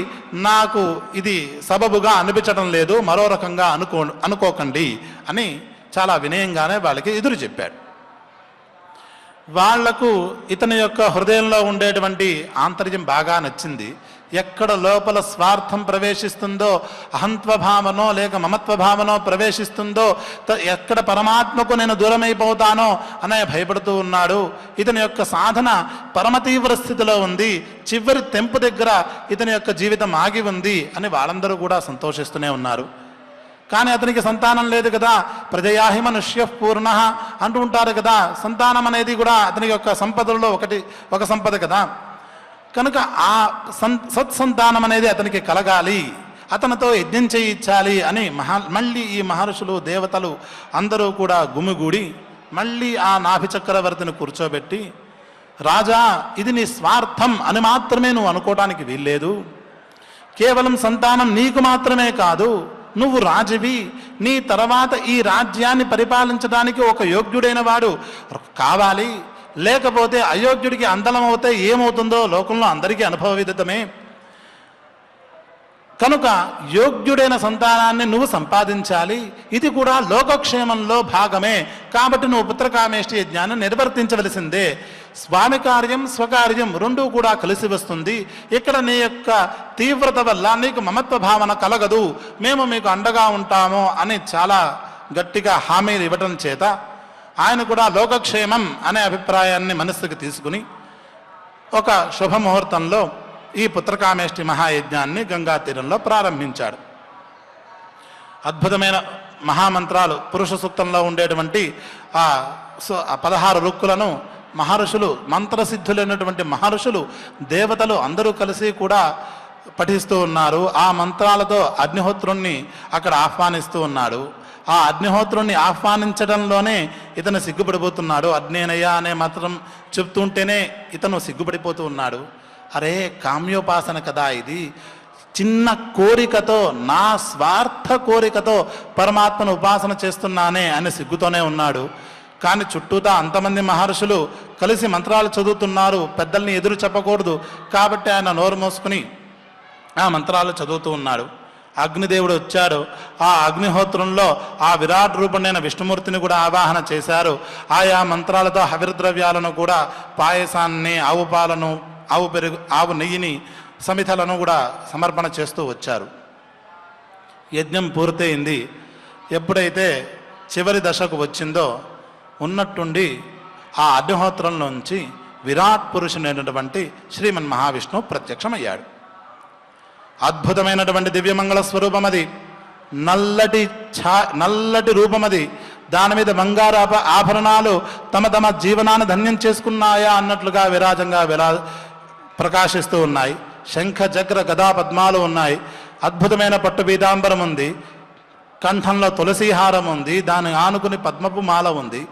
నాకు ఇది సబబుగా అనిపించడం లేదు, మరో రకంగా అనుకోకండి అని చాలా వినయంగానే వాళ్ళకి ఎదురు చెప్పాడు. వాళ్లకు ఇతని యొక్క హృదయంలో ఉండేటువంటి ఆంతర్యం బాగా నచ్చింది. ఎక్కడ లోపల స్వార్థం ప్రవేశిస్తుందో, అహంత్వభావనో లేక మమత్వభావనో ప్రవేశిస్తుందో, ఎక్కడ పరమాత్మకు నేను దూరమైపోతానో అనే భయపడుతూ ఉన్నాడు. ఇతని యొక్క సాధన పరమ తీవ్ర స్థితిలో ఉంది, చివరి తెంపు దగ్గర ఇతని యొక్క జీవితం ఆగి ఉంది అని వాళ్ళందరూ కూడా సంతోషిస్తూనే ఉన్నారు. కానీ అతనికి సంతానం లేదు కదా, ప్రజయాహి మనుష్య పూర్ణ అంటూ ఉంటారు కదా. సంతానం అనేది కూడా అతని యొక్క సంపదల్లో ఒక సంపద కదా. కనుక ఆ సత్సంతానం అనేది అతనికి కలగాలి, అతనితో యజ్ఞం చేయించాలి అని మళ్ళీ ఈ మహర్షులు దేవతలు అందరూ కూడా గుమిగూడి మళ్ళీ ఆ నాభి చక్రవర్తిని కూర్చోబెట్టి, రాజా ఇది నీ స్వార్థం అని మాత్రమే నువ్వు అనుకోవడానికి వీల్లేదు. కేవలం సంతానం నీకు మాత్రమే కాదు, నువ్వు రాజువి, నీ తర్వాత ఈ రాజ్యాన్ని పరిపాలించడానికి ఒక యోగ్యుడైన వాడు కావాలి. లేకపోతే అయోగ్యుడికి అందలం అవుతే ఏమవుతుందో లోకంలో అందరికీ అనుభవ విదితమే. కనుక యోగ్యుడైన సంతానాన్ని నువ్వు సంపాదించాలి, ఇది కూడా లోకక్షేమంలో భాగమే. కాబట్టి నువ్వు పుత్రకామేష్టి యజ్ఞాన్ని నిర్వర్తించవలసిందే. స్వామి కార్యం స్వకార్యం రెండూ కూడా కలిసి వస్తుంది. ఇక్కడ నీ యొక్క తీవ్రత వల్ల నీకు మమత్వ భావన కలగదు, మేము మీకు అండగా ఉంటాము అని చాలా గట్టిగా హామీలు ఇవ్వటం చేత ఆయన కూడా లోకక్షేమం అనే అభిప్రాయాన్ని మనస్సుకు తీసుకుని ఒక శుభముహూర్తంలో ఈ పుత్రకామేష్టి మహాయజ్ఞాన్ని గంగా తీరంలో ప్రారంభించాడు. అద్భుతమైన మహామంత్రాలు పురుష సూక్తంలో ఉండేటువంటి ఆ 16 రుక్కులను మహర్షులు, మంత్రసిద్ధులైనటువంటి మహర్షులు, దేవతలు అందరూ కలిసి కూడా పఠిస్తూ ఉన్నారు. ఆ మంత్రాలతో అగ్నిహోత్రుణ్ణి అక్కడ ఆహ్వానిస్తూ ఉన్నాడు. ఆ అగ్నిహోత్రుణ్ణి ఆహ్వానించడంలోనే ఇతను సిగ్గుపడిపోతున్నాడు. అగ్నేనయ్య అనే మంత్రం చెప్తుంటేనే ఇతను సిగ్గుపడిపోతూ ఉన్నాడు. అరే కామ్యోపాసన కదా ఇది, చిన్న కోరికతో, నా స్వార్థ కోరికతో పరమాత్మను ఉపాసన చేస్తున్నానే అని సిగ్గుతోనే ఉన్నాడు. కానీ చుట్టూతా అంతమంది మహర్షులు కలిసి మంత్రాలు చదువుతున్నారు, పెద్దల్ని ఎదురు చెప్పకూడదు కాబట్టి ఆయన నోరు మోసుకుని ఆ మంత్రాలు చదువుతూ ఉన్నాడు. అగ్నిదేవుడు వచ్చాడు. ఆ అగ్నిహోత్రంలో ఆ విరాట్ రూపుడైన విష్ణుమూర్తిని కూడా ఆవాహన చేశారు. ఆయా మంత్రాలతో హవిర్ద్రవ్యాలను కూడా, పాయసాన్ని, ఆవు పాలను, ఆవు పెరుగు, ఆవు నెయ్యిని, సమితలను కూడా సమర్పణ చేస్తూ వచ్చారు. యజ్ఞం పూర్తయింది. ఎప్పుడైతే చివరి దశకు వచ్చిందో ఉన్నట్టుండి ఆ అగ్నిహోత్రంలోంచి విరాట్ పురుషుడైనటువంటి శ్రీమన్ మహావిష్ణువు ప్రత్యక్షమయ్యాడు. అద్భుతమైనటువంటి దివ్యమంగళ స్వరూపం అది, నల్లటి రూపం అది. దాని మీద బంగారు ఆభరణాలు తమ తమ జీవనాన్ని ధన్యం చేసుకున్నాయా అన్నట్లుగా విరాజంగా ప్రకాశిస్తూ ఉన్నాయి. శంఖ చక్ర గదా పద్మాలు ఉన్నాయి. అద్భుతమైన పట్టు పీతాంబరం ఉంది. కంఠంలో తులసీహారం ఉంది. దాని ఆనుకుని పద్మపు మాల ఉంది.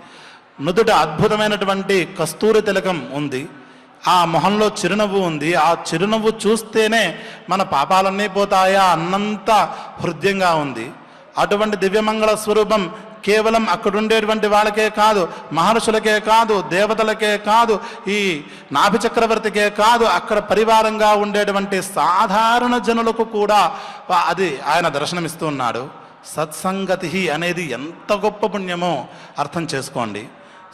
నుదుట అద్భుతమైనటువంటి కస్తూరి తిలకం ఉంది. ఆ మొహంలో చిరునవ్వు ఉంది. ఆ చిరునవ్వు చూస్తేనే మన పాపాలన్నీ పోతాయా అన్నంత హృదయంగా ఉంది. అటువంటి దివ్యమంగళ స్వరూపం కేవలం అక్కడుండేటువంటి వాళ్ళకే కాదు, మహర్షులకే కాదు, దేవతలకే కాదు, ఈ నాభి చక్రవర్తికే కాదు, అక్కడ పరివారంగా ఉండేటువంటి సాధారణ జనులకు కూడా అది ఆయన దర్శనమిస్తూ ఉన్నాడు. సత్సంగతి అనేది ఎంత గొప్ప పుణ్యమో అర్థం చేసుకోండి.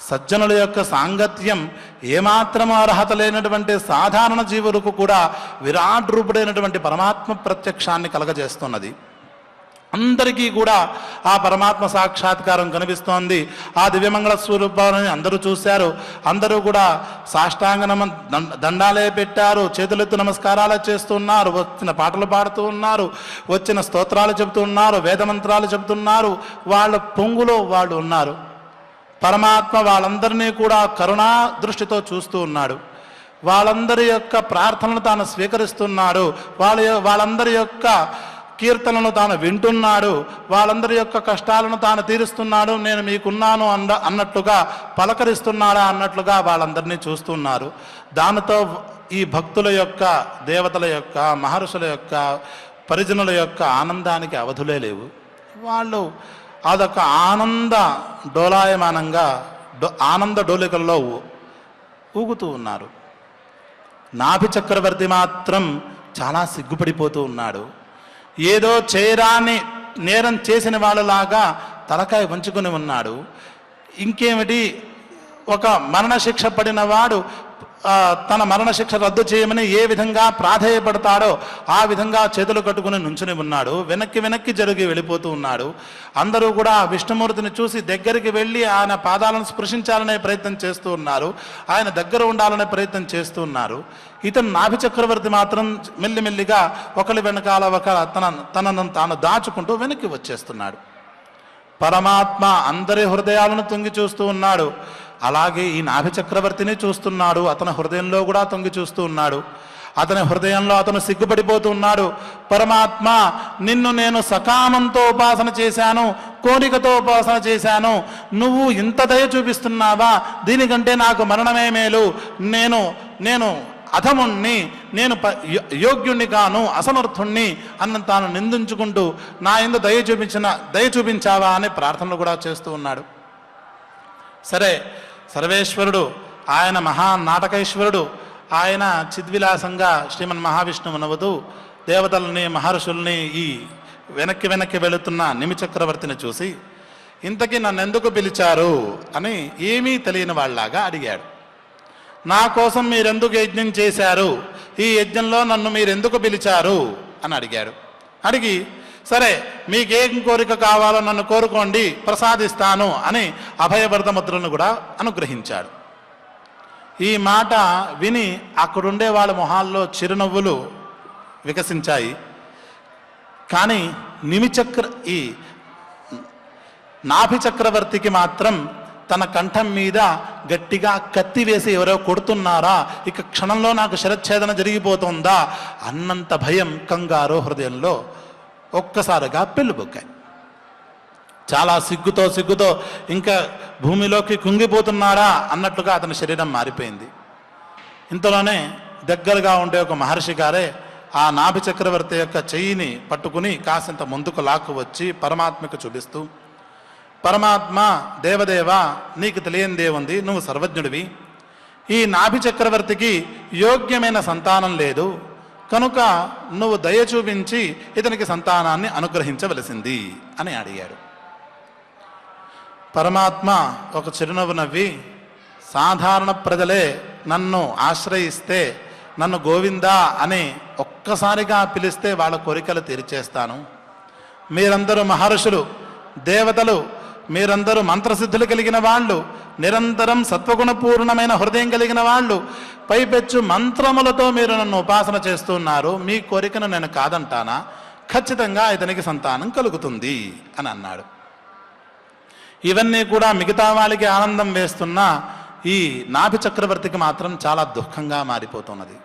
సజ్జనుల యొక్క సాంగత్యం ఏమాత్రము అర్హత లేనటువంటి సాధారణ జీవులకు కూడా విరాట్ రూపుడైనటువంటి పరమాత్మ ప్రత్యక్షాన్ని కలగజేస్తున్నది. అందరికీ కూడా ఆ పరమాత్మ సాక్షాత్కారం కనిపిస్తోంది. ఆ దివ్యమంగళ స్వరూపాన్ని అందరూ చూశారు. అందరూ కూడా సాష్టాంగ దండాలే పెట్టారు, చేతులెత్తు నమస్కారాలు చేస్తున్నారు, వచ్చిన పాటలు పాడుతూ ఉన్నారు, వచ్చిన స్తోత్రాలు చెబుతూ ఉన్నారు, వేదమంత్రాలు చెబుతున్నారు. వాళ్ళ పొంగులో వాళ్ళు ఉన్నారు. పరమాత్మ వాళ్ళందరినీ కూడా కరుణా దృష్టితో చూస్తూ ఉన్నాడు. వాళ్ళందరి యొక్క ప్రార్థనలు తాను స్వీకరిస్తున్నాడు. వాళ్ళందరి యొక్క కీర్తనను తాను వింటున్నాడు. వాళ్ళందరి యొక్క కష్టాలను తాను తీరుస్తున్నాడు. నేను మీకున్నాను అన్నట్లుగా పలకరిస్తున్నాడా అన్నట్లుగా వాళ్ళందరినీ చూస్తున్నారు. దానితో ఈ భక్తుల యొక్క, దేవతల యొక్క, మహర్షుల యొక్క, పరిజనుల యొక్క ఆనందానికి అవధులే లేవు. వాళ్ళు అదొక ఆనంద డోలాయమానంగా ఆనంద డోలికల్లో ఊగుతూ ఉన్నారు. నాభి చక్రవర్తి మాత్రం చాలా సిగ్గుపడిపోతూ ఉన్నాడు. ఏదో చేయరాని నేరం చేసిన వాళ్ళలాగా తలకాయ వంచుకొని ఉన్నాడు. ఇంకేమిటి, ఒక మరణశిక్ష పడిన వాడు తన మరణశిక్ష రద్దు చేయమని ఏ విధంగా ప్రాధేయపడతాడో ఆ విధంగా చేతులు కట్టుకుని నుంచుని ఉన్నాడు. వెనక్కి జరిగి వెళ్ళిపోతూ ఉన్నాడు. అందరూ కూడా విష్ణుమూర్తిని చూసి దగ్గరికి వెళ్ళి ఆయన పాదాలను స్పృశించాలనే ప్రయత్నం చేస్తూ ఉన్నారు. ఆయన దగ్గర ఉండాలనే ప్రయత్నం చేస్తూ ఉన్నారు. ఇతను నాభి చక్రవర్తి మాత్రం మెల్లిమెల్లిగా ఒకరి వెనకాల ఒక తనను తాను దాచుకుంటూ వెనక్కి వచ్చేస్తున్నాడు. పరమాత్మ అందరి హృదయాలను తొంగి చూస్తూ ఉన్నాడు. అలాగే ఈ నాభి చక్రవర్తిని చూస్తున్నాడు. అతని హృదయంలో కూడా తొంగి చూస్తూ ఉన్నాడు. అతని హృదయంలో అతను సిగ్గుపడిపోతూ ఉన్నాడు. పరమాత్మ, నిన్ను నేను సకామంతో ఉపాసన చేశాను, కోరికతో ఉపాసన చేశాను, నువ్వు ఇంత దయ చూపిస్తున్నావా? దీనికంటే నాకు మరణమే మేలు. నేను అధముణ్ణి, నేను యోగ్యుణ్ణి కాను, అసమర్థుణ్ణి అన్న తాను నిందించుకుంటూ నా యందు దయ చూపించావా అని ప్రార్థనలు కూడా చేస్తూ ఉన్నాడు. సరే, సర్వేశ్వరుడు, ఆయన మహానాటకైశ్వరుడు, ఆయన చిద్విలాసంగా శ్రీమన్ మహావిష్ణువు నవ్వుతూ దేవతల్ని, మహర్షుల్ని, ఈ వెనక్కి వెళుతున్న నిమి చక్రవర్తిని చూసి, ఇంతకీ నన్ను ఎందుకు పిలిచారు అని ఏమీ తెలియని వాళ్ళలాగా అడిగాడు. నా కోసం మీరెందుకు యజ్ఞం చేశారు? ఈ యజ్ఞంలో నన్ను మీరెందుకు పిలిచారు అని అడిగాడు. అడిగి, సరే మీకేం కోరిక కావాలో నన్ను కోరుకోండి, ప్రసాదిస్తాను అని అభయవ్రత ముద్రను కూడా అనుగ్రహించాడు. ఈ మాట విని అక్కడుండే వాళ్ళ మొహాల్లో చిరునవ్వులు వికసించాయి. కానీ ఈ నాభి చక్రవర్తికి మాత్రం తన కంఠం మీద గట్టిగా కత్తి వేసి ఎవరో కొడుతున్నారా, ఇక క్షణంలో నాకు శిరచ్ఛేదన జరిగిపోతుందా అన్నంత భయం, కంగారు హృదయంలో ఒక్కసారిగా పెళ్ళుబొక్కాయి. చాలా సిగ్గుతో ఇంకా భూమిలోకి కుంగిపోతున్నారా అన్నట్లుగా అతని శరీరం మారిపోయింది. ఇంతలోనే దగ్గరగా ఉండే ఒక మహర్షి గారే ఆ నాభి చక్రవర్తి యొక్క చెయ్యిని పట్టుకుని కాసింత ముందుకు లాక్కు వచ్చి పరమాత్మకు చూపిస్తూ, పరమాత్మ, దేవదేవ, నీకు తెలియందేముంది, నువ్వు సర్వజ్ఞుడివి. ఈ నాభి చక్రవర్తికి యోగ్యమైన సంతానం లేదు కనుక నువ్వు దయ చూపించి ఇతనికి సంతానాన్ని అనుగ్రహించవలసింది అని అడిగాడు. పరమాత్మ ఒక చిరునవ్వు నవ్వి, సాధారణ ప్రజలే నన్ను ఆశ్రయిస్తే, నన్ను గోవిందా అని ఒక్కసారిగా పిలిస్తే వాళ్ళ కోరికలు తీర్చేస్తాను. మీరందరూ మహర్షులు, దేవతలు, మీరందరూ మంత్రసిద్ధులు కలిగిన వాళ్ళు, నిరంతరం సత్వగుణపూర్ణమైన హృదయం కలిగిన వాళ్ళు, పైపెచ్చు మంత్రములతో మీరు నన్ను ఉపాసన చేస్తున్నారు. మీ కోరికను నేను కాదంటానా? ఖచ్చితంగా ఇతనికి సంతానం కలుగుతుంది అని అన్నాడు. ఇవన్నీ కూడా మిగతా వాళ్ళకి ఆనందం వేస్తున్నా ఈ నాభి చక్రవర్తికి మాత్రం చాలా దుఃఖంగా మారిపోతున్నది.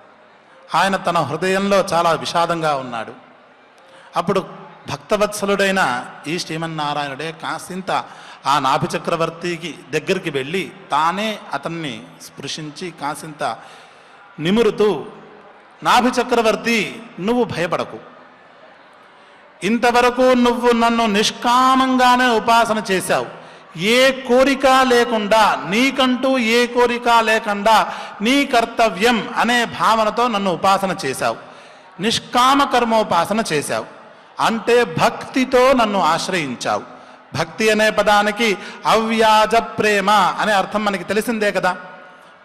ఆయన తన హృదయంలో చాలా విషాదంగా ఉన్నాడు. అప్పుడు భక్తవత్సలుడైన ఈ శ్రీమన్నారాయణుడే కాసింత ఆ నాభి చక్రవర్తికి దగ్గరికి వెళ్ళి తానే అతన్ని స్పృశించి కాసింత నిమురుతూ, నాభి చక్రవర్తి, నువ్వు భయపడకు. ఇంతవరకు నువ్వు నన్ను నిష్కామంగానే ఉపాసన చేశావు. ఏ కోరిక లేకుండా, నీకంటూ ఏ కోరిక లేకుండా నీ కర్తవ్యం అనే భావనతో నన్ను ఉపాసన చేశావు. నిష్కామ కర్మోపాసన చేశావు. అంటే భక్తితో నన్ను ఆశ్రయించావు. భక్తి అనే పదానికి అవ్యాజ ప్రేమ అనే అర్థం మనకి తెలిసిందే కదా.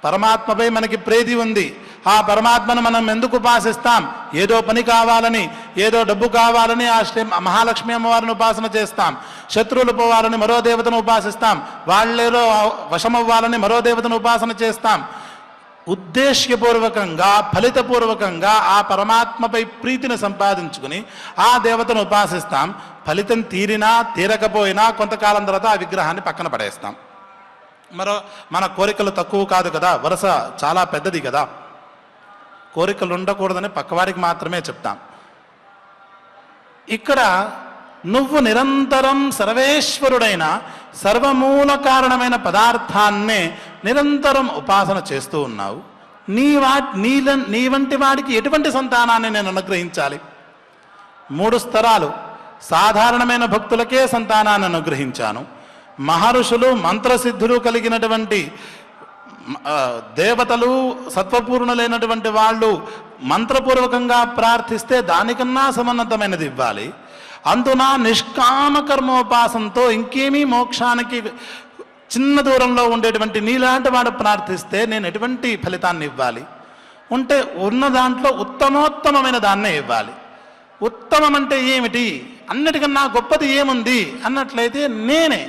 పరమాత్మపై మనకి ప్రీతి ఉంది. ఆ పరమాత్మను మనం ఎందుకు ఉపాసిస్తాం? ఏదో పని కావాలని, ఏదో డబ్బు కావాలని ఆ మహాలక్ష్మి అమ్మవారిని ఉపాసన చేస్తాం. శత్రువులు పోవాలని మరో దేవతను ఉపాసిస్తాం. వాళ్ళేదో వశమవ్వాలని మరో దేవతను ఉపాసన చేస్తాం. ఉద్దేశ్యపూర్వకంగా, ఫలితపూర్వకంగా ఆ పరమాత్మపై ప్రీతిని సంపాదించుకుని ఆ దేవతను ఉపాసిస్తాం. ఫలితం తీరినా తీరకపోయినా కొంతకాలం తర్వాత ఆ విగ్రహాన్ని పక్కన పడేస్తాం. మన కోరికలు తక్కువ కాదు కదా, వరుస చాలా పెద్దది కదా. కోరికలు ఉండకూడదని పక్కవాడికి మాత్రమే చెప్తాం. ఇక్కడ నువ్వు నిరంతరం సర్వేశ్వరుడైన సర్వమూల కారణమైన పదార్థాన్నే నిరంతరం ఉపాసన చేస్తూ ఉన్నావు. నీ వంటి వాడికి ఎటువంటి సంతానాన్ని నేను అనుగ్రహించాలి? 3 స్తరాలు సాధారణమైన భక్తులకే సంతానాన్ని అనుగ్రహించాను. మహర్షులు మంత్రసిద్ధులు కలిగినటువంటి దేవతలు సత్వపూర్ణులైనటువంటి వాళ్ళు మంత్రపూర్వకంగా ప్రార్థిస్తే దానికన్నా సమన్నతమైనది ఇవ్వాలి. అందున నిష్కామ కర్మోపాసనతో ఇంకేమీ మోక్షానికి చిన్న దూరంలో ఉండేటువంటి నీలాంటి వాడు ప్రార్థిస్తే నేను ఎటువంటి ఫలితాన్ని ఇవ్వాలి? ఉంటే ఉన్న దాంట్లో ఉత్తమోత్తమైన దాన్నే ఇవ్వాలి. ఉత్తమం అంటే ఏమిటి? అన్నిటికన్నా గొప్పది ఏముంది అన్నట్లయితే నేనే.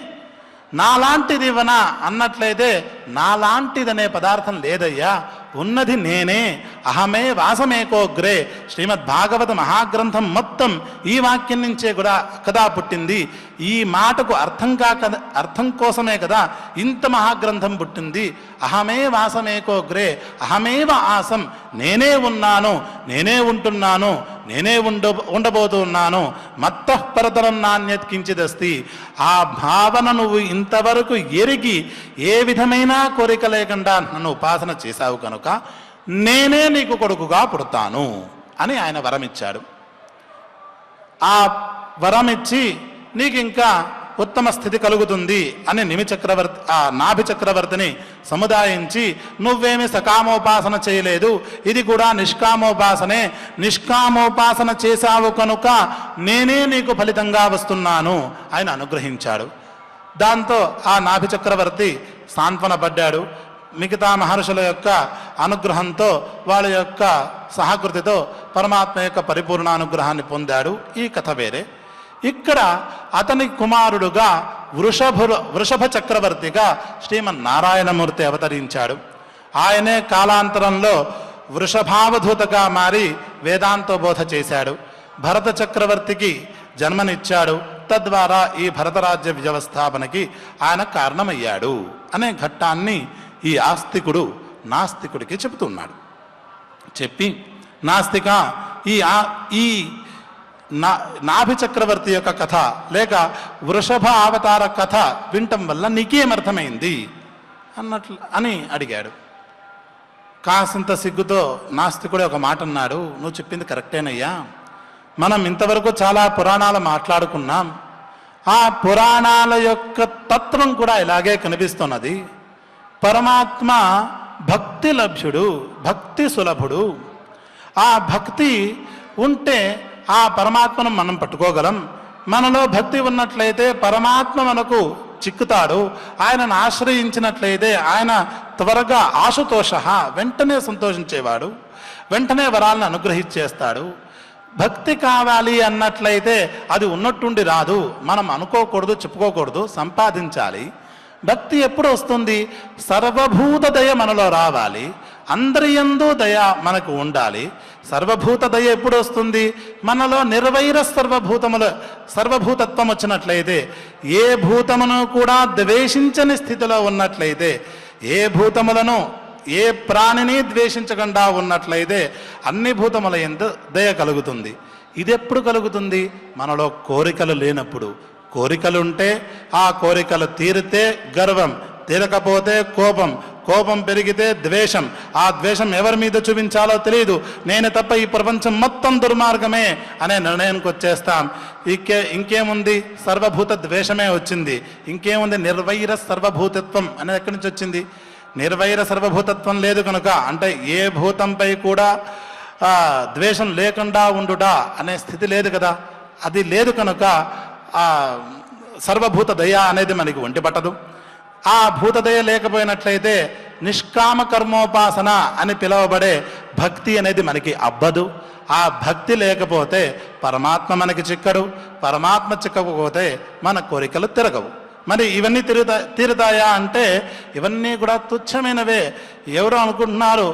నాలాంటిది ఇవ్వనా అన్నట్లయితే నాలాంటిదనే పదార్థం లేదయ్యా, ఉన్నది నేనే. అహమే వాసమేకోగ్రే. శ్రీమద్ భాగవత మహాగ్రంథం మొత్తం ఈ వాక్యం నుంచే కూడా కదా పుట్టింది. ఈ మాటకు అర్థం కోసమే కదా ఇంత మహాగ్రంథం పుట్టింది. అహమే వాసమేకోగ్రే, అహమేవ ఆసం. నేనే ఉన్నాను, నేనే ఉంటున్నాను, నేనే ఉండబోతున్నాను. మత్తః పరతరం నాణ్యత్ కించిదస్తి. ఆ భావన నువ్వు ఇంతవరకు ఎరిగి ఏ విధమైన కోరిక లేకుండా నన్ను ఉపాసన చేశావు కనుక నేనే నీకు కొడుకుగా పుడతాను అని ఆయన వరమిచ్చాడు. ఆ వరమిచ్చి నీకు ఇంకా ఉత్తమ స్థితి కలుగుతుంది అని నాభి చక్రవర్తిని సముదాయించి, నువ్వేమి సకామోపాసన చేయలేదు, ఇది కూడా నిష్కామోపాసనే. నిష్కామోపాసన చేశావు కనుక నేనే నీకు ఫలితంగా వస్తున్నాను ఆయన అనుగ్రహించాడు. దాంతో ఆ నాభి చక్రవర్తి సాంత్వన పడ్డాడు. మిగతా మహర్షుల యొక్క అనుగ్రహంతో వాళ్ళ యొక్క సహకృతితో పరమాత్మ యొక్క పరిపూర్ణ అనుగ్రహాన్ని పొందాడు. ఈ కథ వేరే. ఇక్కడ అతని కుమారుడుగా వృషభ చక్రవర్తిగా శ్రీమన్నారాయణమూర్తి అవతరించాడు. ఆయనే కాలాంతరంలో వృషభావధూతగా మారి వేదాంతోబోధ చేశాడు. భరత చక్రవర్తికి జన్మనిచ్చాడు. తద్వారా ఈ భరతరాజ్య వ్యవస్థాపనకి ఆయన కారణమయ్యాడు అనే ఘట్టాన్ని ఈ ఆస్తికుడు నాస్తికుడికి చెబుతున్నాడు. చెప్పి, నాస్తిక, ఈ నాభి చక్రవర్తి యొక్క కథ లేక వృషభ అవతార కథ వినటం వల్ల నీకేమర్థమైంది అని అడిగాడు. కాసింత సిగ్గుతో నాస్తికుడు ఒక మాట అన్నాడు. నువ్వు చెప్పింది కరెక్టేనయ్యా, మనం ఇంతవరకు చాలా పురాణాలు మాట్లాడుకున్నాం. ఆ పురాణాల యొక్క తత్వం కూడా ఇలాగే కనిపిస్తున్నది. పరమాత్మ భక్తి లభ్యుడు, భక్తి సులభుడు. ఆ భక్తి ఉంటే ఆ పరమాత్మను మనం పట్టుకోగలం. మనలో భక్తి ఉన్నట్లయితే పరమాత్మ మనకు చిక్కుతాడు. ఆయనను ఆశ్రయించినట్లయితే ఆయన త్వరగా ఆశుతోష, వెంటనే సంతోషించేవాడు, వెంటనే వరాలను అనుగ్రహించేస్తాడు. భక్తి కావాలి అన్నట్లయితే అది ఉన్నట్టుండి రాదు. మనం అనుకోకూడదు, చెప్పుకోకూడదు, సంపాదించాలి. భక్తి ఎప్పుడు వస్తుంది? సర్వభూత దయ మనలో రావాలి. అందరి యందు దయ మనకు ఉండాలి. సర్వభూత దయ ఎప్పుడు వస్తుంది? మనలో నిర్వైర సర్వభూతత్వం వచ్చినట్లయితే, ఏ భూతమును కూడా ద్వేషించని స్థితిలో ఉన్నట్లయితే, ఏ భూతములను ఏ ప్రాణిని ద్వేషించకుండా ఉన్నట్లయితే అన్ని భూతముల యందు దయ కలుగుతుంది. ఇది ఎప్పుడు కలుగుతుంది? మనలో కోరికలు లేనప్పుడు. కోరికలుంటే ఆ కోరికలు తీరితే గర్వం, తీరకపోతే కోపం, కోపం పెరిగితే ద్వేషం, ఆ ద్వేషం ఎవరి మీద చూపించాలో తెలియదు. నేను తప్ప ఈ ప్రపంచం మొత్తం దుర్మార్గమే అనే నిర్ణయానికి వచ్చేస్తాం. ఇంకేముంది? సర్వభూత ద్వేషమే వచ్చింది. ఇంకేముంది? నిర్వైర సర్వభూతత్వం అనేది ఎక్కడి నుంచి వచ్చింది? నిర్వైర సర్వభూతత్వం లేదు కనుక, అంటే ఏ భూతంపై కూడా ద్వేషం లేకుండా ఉండుట అనే స్థితి లేదు కదా. అది లేదు కనుక ఆ సర్వభూత దయ అనేది మనకి ఒంటి పట్టదు. ఆ భూతదయ లేకపోయినట్లయితే నిష్కామ కర్మోపాసన అని పిలువబడే భక్తి అనేది మనకి అబ్బదు. ఆ భక్తి లేకపోతే పరమాత్మ మనకి చిక్కడు. పరమాత్మ చిక్కకపోతే మన కోరికలు తిరగవు. మరి ఇవన్నీ తీరుతాయా అంటే ఇవన్నీ కూడా తుచ్చమైనవే. ఎవరో అనుకుంటున్నారు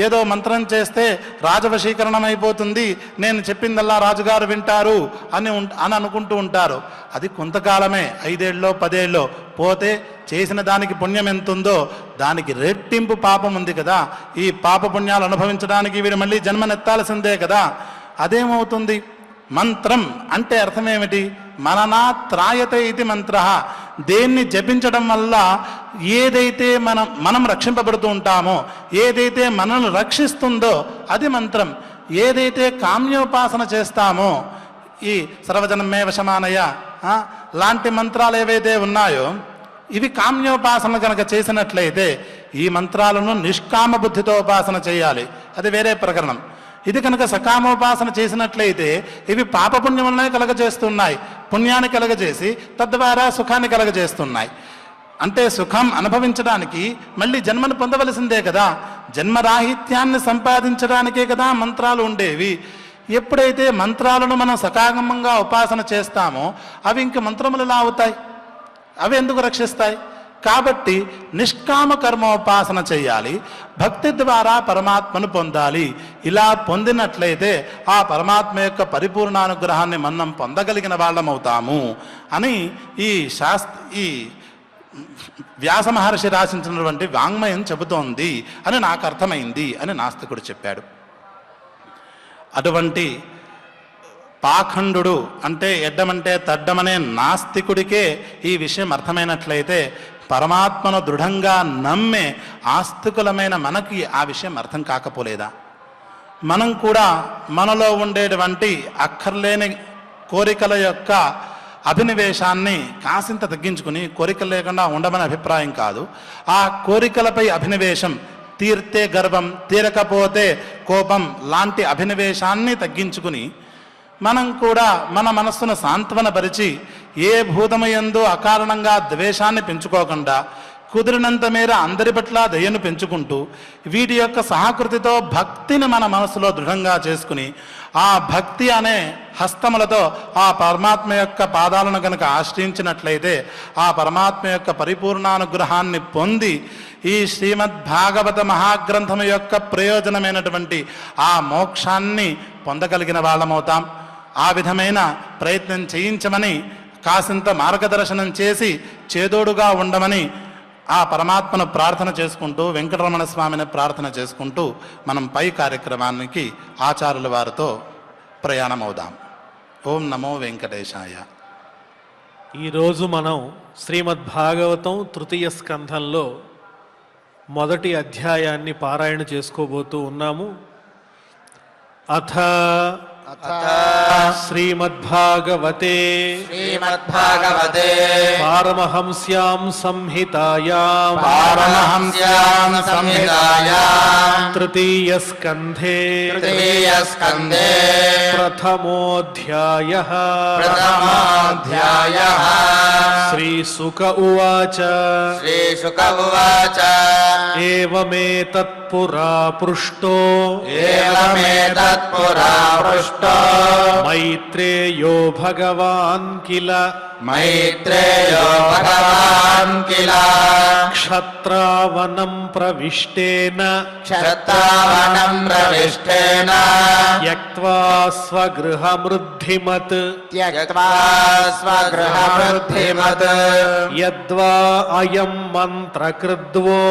ఏదో మంత్రం చేస్తే రాజవశీకరణం అయిపోతుంది, నేను చెప్పిందల్లా రాజుగారు వింటారు అని అనుకుంటూ ఉంటారు. అది కొంతకాలమే, 5 ఏళ్ళో 10 ఏళ్ళో పోతే చేసిన దానికి పుణ్యం ఎంతుందో దానికి రెట్టింపు పాపం ఉంది కదా. ఈ పాప పుణ్యాలు అనుభవించడానికి వీడు మళ్ళీ జన్మనెత్తాల్సిందే కదా. అదేమవుతుంది? మంత్రం అంటే అర్థం ఏమిటి? మననాత్రాయతే ఇది మంత్ర. దేన్ని జపించడం వల్ల ఏదైతే మనం రక్షింపబడుతూ ఉంటామో, ఏదైతే మనల్ని రక్షిస్తుందో అది మంత్రం. ఏదైతే కామ్యోపాసన చేస్తామో, ఈ సర్వజనమే వశమానయ లాంటి మంత్రాలు ఏవైతే ఉన్నాయో ఇవి కామ్యోపాసన కనుక చేసినట్లయితే ఈ మంత్రాలను నిష్కామ బుద్ధితో ఉపాసన చేయాలి, అది వేరే ప్రకరణం. ఇది కనుక సకామోపాసన చేసినట్లయితే ఇవి పాపపుణ్యములనే కలగజేస్తున్నాయి, పుణ్యాన్ని కలగజేసి తద్వారా సుఖాన్ని కలగజేస్తున్నాయి. అంటే సుఖం అనుభవించడానికి మళ్ళీ జన్మను పొందవలసిందే కదా, జన్మరాహిత్యాన్ని సంపాదించడానికే కదా మంత్రాలు ఉండేవి. ఎప్పుడైతే మంత్రాలను మనం సకామంగా ఉపాసన చేస్తామో అవి ఇంక మంత్రములు ఎలా అవుతాయి? అవి ఎందుకు రక్షిస్తాయి? కాబట్టి నిష్కామ కర్మోపాసన చేయాలి, భక్తి ద్వారా పరమాత్మను పొందాలి. ఇలా పొందినట్లయితే ఆ పరమాత్మ యొక్క పరిపూర్ణానుగ్రహాన్ని మనం పొందగలిగిన వాళ్ళమవుతాము అని ఈ వ్యాస మహర్షి రాసించినటువంటి వాంగ్మయం చెబుతోంది అని నాకు అర్థమైంది అని నాస్తికుడు చెప్పాడు. అటువంటి పాఖండు అంటే ఎడ్డమంటే తడ్డమనే నాస్తికుడికే ఈ విషయం అర్థమైనట్లయితే పరమాత్మను దృఢంగా నమ్మే ఆస్తికులమైన మనకి ఆ విషయం అర్థం కాకపోలేదా? మనం కూడా మనలో ఉండేటువంటి అక్కర్లేని కోరికల యొక్క అభినివేశాన్ని కాసింత తగ్గించుకుని, కోరికలు లేకుండా ఉండమని అభిప్రాయం కాదు, ఆ కోరికలపై అభినివేశం, తీర్తే గర్వం తీరకపోతే కోపం లాంటి అభినివేశాన్ని తగ్గించుకుని మనం కూడా మన మనస్సును సాంత్వనపరిచి ఏ భూతమయందు అకారణంగా ద్వేషాన్ని పెంచుకోకుండా కుదిరినంత మేర అందరి పట్ల దయను పెంచుకుంటూ వీటి యొక్క సహకృతితో భక్తిని మన మనసులో దృఢంగా చేసుకుని ఆ భక్తి అనే హస్తములతో ఆ పరమాత్మ యొక్క పాదాలను కనుక ఆశ్రయించినట్లయితే ఆ పరమాత్మ యొక్క పరిపూర్ణానుగ్రహాన్ని పొంది ఈ శ్రీమద్భాగవత మహాగ్రంథము యొక్క ప్రయోజనమైనటువంటి ఆ మోక్షాన్ని పొందగలిగిన వాళ్ళమవుతాం. ఆ విధమైన ప్రయత్నం చేయించమని, కాసింత మార్గదర్శనం చేసి చేదోడుగా ఉండమని ఆ పరమాత్మను ప్రార్థన చేసుకుంటూ, వెంకటరమణ స్వామిని ప్రార్థన చేసుకుంటూ మనం పై కార్యక్రమానికి ఆచార్యుల వారితో ప్రయాణమవుదాం. ఓం నమో వెంకటేశాయ. ఈరోజు మనం శ్రీమద్భాగవతం తృతీయ స్కంధంలో మొదటి అధ్యాయాన్ని పారాయణ చేసుకోబోతూ ఉన్నాము. అథ శ్రీమద్భాగవతే పారమహంస్యాం సంహితాయాం తృతీయ స్కంధే ప్రథమోऽధ్యాయః శ్రీశుక ఉవాచ ఏవమేతత్పురా పృష్టో మైత్రేయో భగవాన్ కిల క్షత్రావనం ప్రవిష్టేన త్యక్త్వా స్వగృహమృద్ధిమత్ యద్వా అయం మంత్రకృద్వో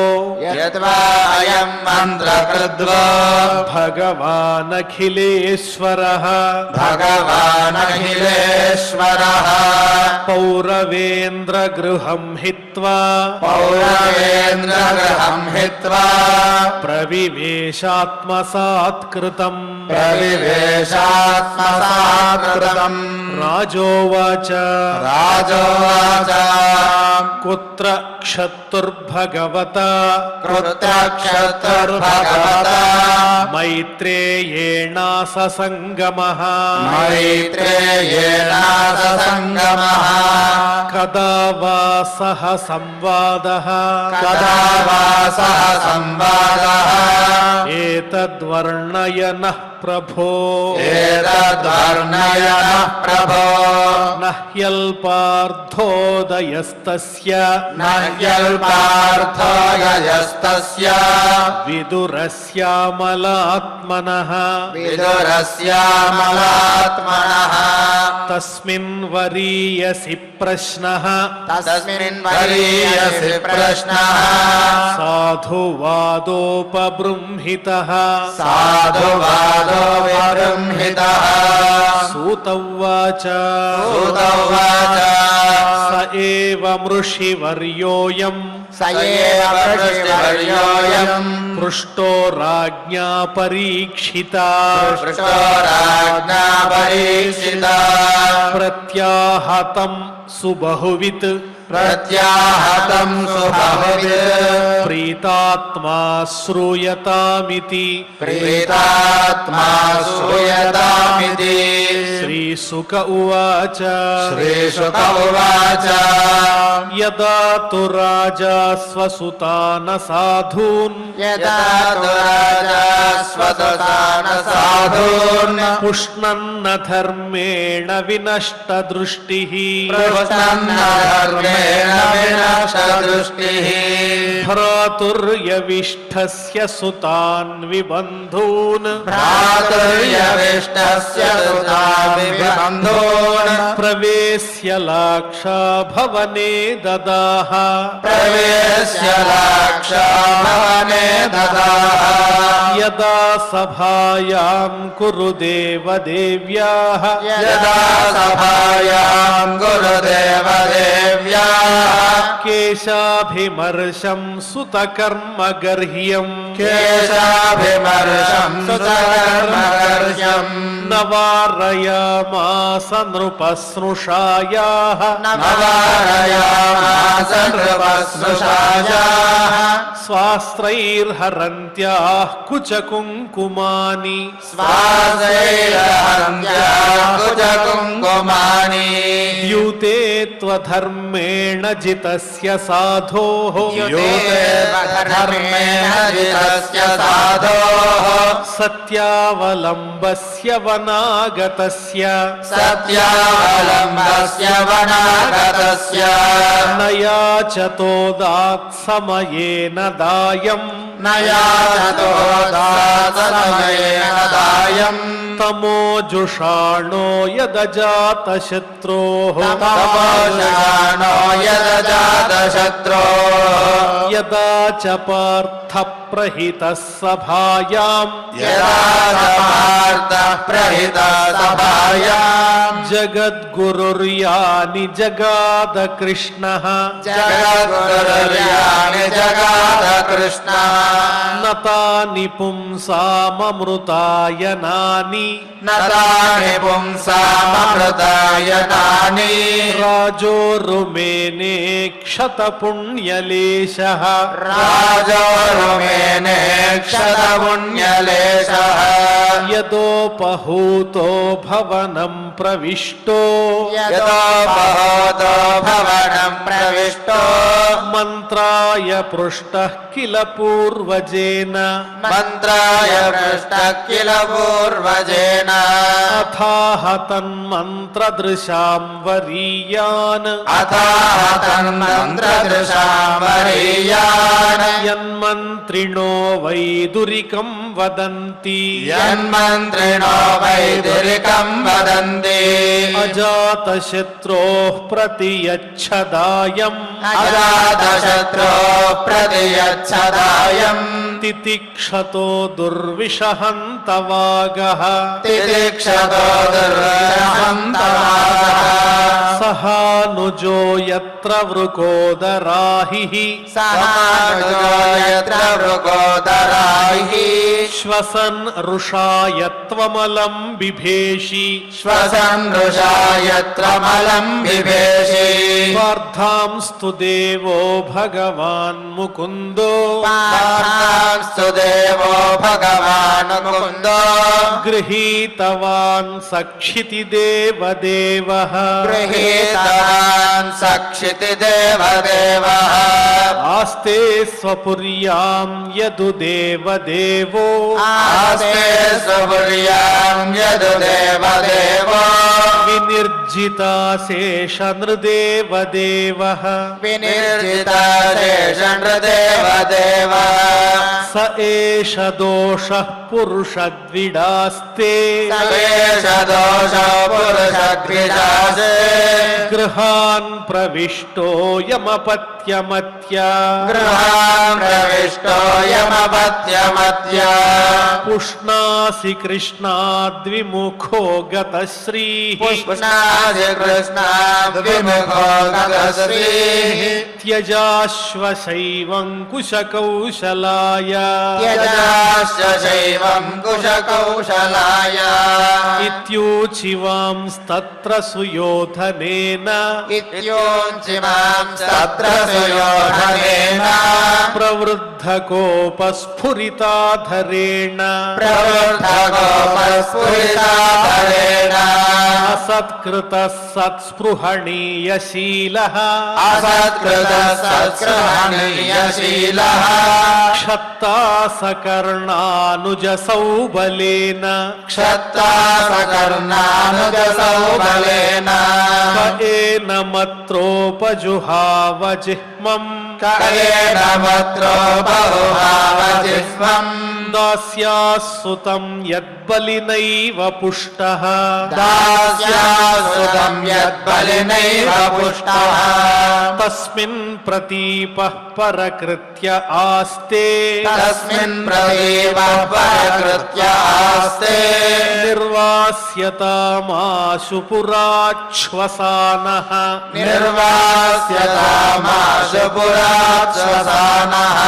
భగవానఖిలేశ్వరః పౌరవేంద్రగృహం హిత్వా ప్రవివేశాత్మసాత్కృతం రాజోవాచ కుత్ర క్షతుర్భగవత మైత్రేయేణా ససంగమః కదా వా సహ సంవాదః ఏతద్వర్ణయనః ప్రభో నహ్యల్పార్థోదయస్తస్య విదురస్యామలాత్మనః తస్మిన్ వరీయసి ప్రశ్నః సాధు साधुवादोपबृंहितः साधुवादो विबृंहितः सूत उवाच सूत उवाच स एव मृषिवर्योऽयम् स एव ऋषिवर्योऽयम् पृष्टो राज्ञा परीक्षिता पृष्टो राज्ञा परीक्षिता प्रत्याहतं सुबहुवित् प्रत्याहतं सुबहुवित् प्रीतात्मा श्रूयतामिति प्रीतात्मा श्रूयतामिति श्रीशुक उवाच श्रीशुक उवाच यदा तु राजा स्वसुतान् साधून् यदा तु राजा स्वसुतान् साधून् पुष्णन्न धर्मेण विनष्टदृष्टिः प्रश्नन्नधर्मेण विनष्टदृष्टिः भ्रातुर्यविष्ठस्य सुतान् विबन्धून् भ्रातुर्यविष्टस्य सुतान् विबन्धून् प्रवेश्य लाक्षाभवने ददाह प्रवेश्य लाक्षाभवने ददाह यदा सभायां कुरु देवदेव्याः यदा सभायां गुरुदेवदेव्याः केशाभिमर्शं सुतकर्मगर्ह्यम् केशाभिमर्शं सुतकर्मगर्ह्यम् न वारयामास नृपस्नुषायाः नवारयामास नृपस्नुषायाः स्वास्त्रैर्हरन्त्याः कुचकुङ्कुमानि स्वासैरहन्त्याः कुचकुङ्कुमानि द्यूते त्वधर्मेण जितस्य साधोः युते धर्मेण जितस्य साधोः सत्यावलम्बस्य वनागतस्य सत्यावलम्बस्य वनागतस्य न याचतोदात् समयेन दायम् न याचतो दासमयेन दायम् तमोजुषाणो यदजातशत्रोः तमोजानो यदजातशत्रोः यदा च पार्थप्रहितः सभायाम् यदा पार्थः प्रहितः सभायाम् जगद्गुरुर्यानि जगाद कृष्णः जगद्गुरुर्यानि जगाद कृष्णः न तानि पुंसाममृतायनानि न तानि पुंसाममृतायनानि राजोरुमेने क्षतपुण्यलेशः राजोरुमेने क्षतपुण्यलेशः यदोपहूतो भवनं प्रविष्टो यदोपहूतो भवनं प्रविष्टो मन्त्राय पृष्टः किल पूर्वजेन मन्त्राय पृष्टः किल पूर्वजेन अथाह तन्मन्त्रदृशां वरीयान् अथाह तन्मन्त्रदृशां वरीयान् यन्मन्त्रिणो वैदुरिकं वदन्ति यन्मन्त्रिणो वैदुरिकं वदन्ति अजातशत्रोः प्रतियच्छदायम् अजातशत्रोः प्रतियच्छदायम् तितिक्षतो दुर्विषहन्तवागः तितिक्षतो दुर्विषहन्तवागः सहानुजो यत्र वृकोदराहिः सहानुजो यत्र वृकोदराहिः श्वसन् रुषा यत्त्वमलं बिभेषि श्वसन् रुषा यत्र मलं बिभेषि वार्धांस्तु देवो भगवान् मुकुन्दो पार्थांस्तु देवो भगवान् मुकुन्दो गृहीतवान् सक्षिति देवदेवः गृहीतवान् सक्षिति देवदेवः आस्ते स्वपुर्यां यदु देवदेवो आस्ते सुपुर्यां यदु देवदेवो विनिर्जिताशेषनृदेवदेवः विनिर्जिताशेषनृदेवदेवः स एष दोषः पुरुषद्विडास्ते सवेश दोष पुरुषद्विजासे गृहान् प्रविष्टो यमपत्यमत्या गृहान् प्रविष्टो यमपत्यमत्य पुष्णासि कृष्णाद्विमुखो गतश्रीः पुष्णासि कृष्णाद्विमुखो गतश्रीः त्यजाश्वशैवं कुशकौशलाय त्यजास्य शैवं कुशकौशलाय इत्यूचिवांस्तत्र सुयोधनेन इत्योञ्चिमां तत्र सुयोधनेन प्रवृद्धकोपस्फुरिताधरेण प्रवृद्धगोपस्फुरिताधरेण असत्कृतः सत्स्पृहणीयशीलः असत्कृतः सत्स्पृहणीयशीलः क्षत्ता सकर्णानुजसौबलेन क्षत्ता सकर्णानुजसौबलेन कएन मत्रोपजुहावजिह्मम् करेण मत्रो बहुभावजिह्वम् दास्यासुतं यद्बलिनैव पुष्टः दास्यासुतं यद्बलिनैव पुष्टः तस्मिन् प्रतीपः परकृत्य आस्ते तस्मिन् प्रतीपः परकृत्य आस्ते निर्वास्यतामाशु पुराच्छ्वसानः निर्वास्यतामाशु पुराच्छ्वसानः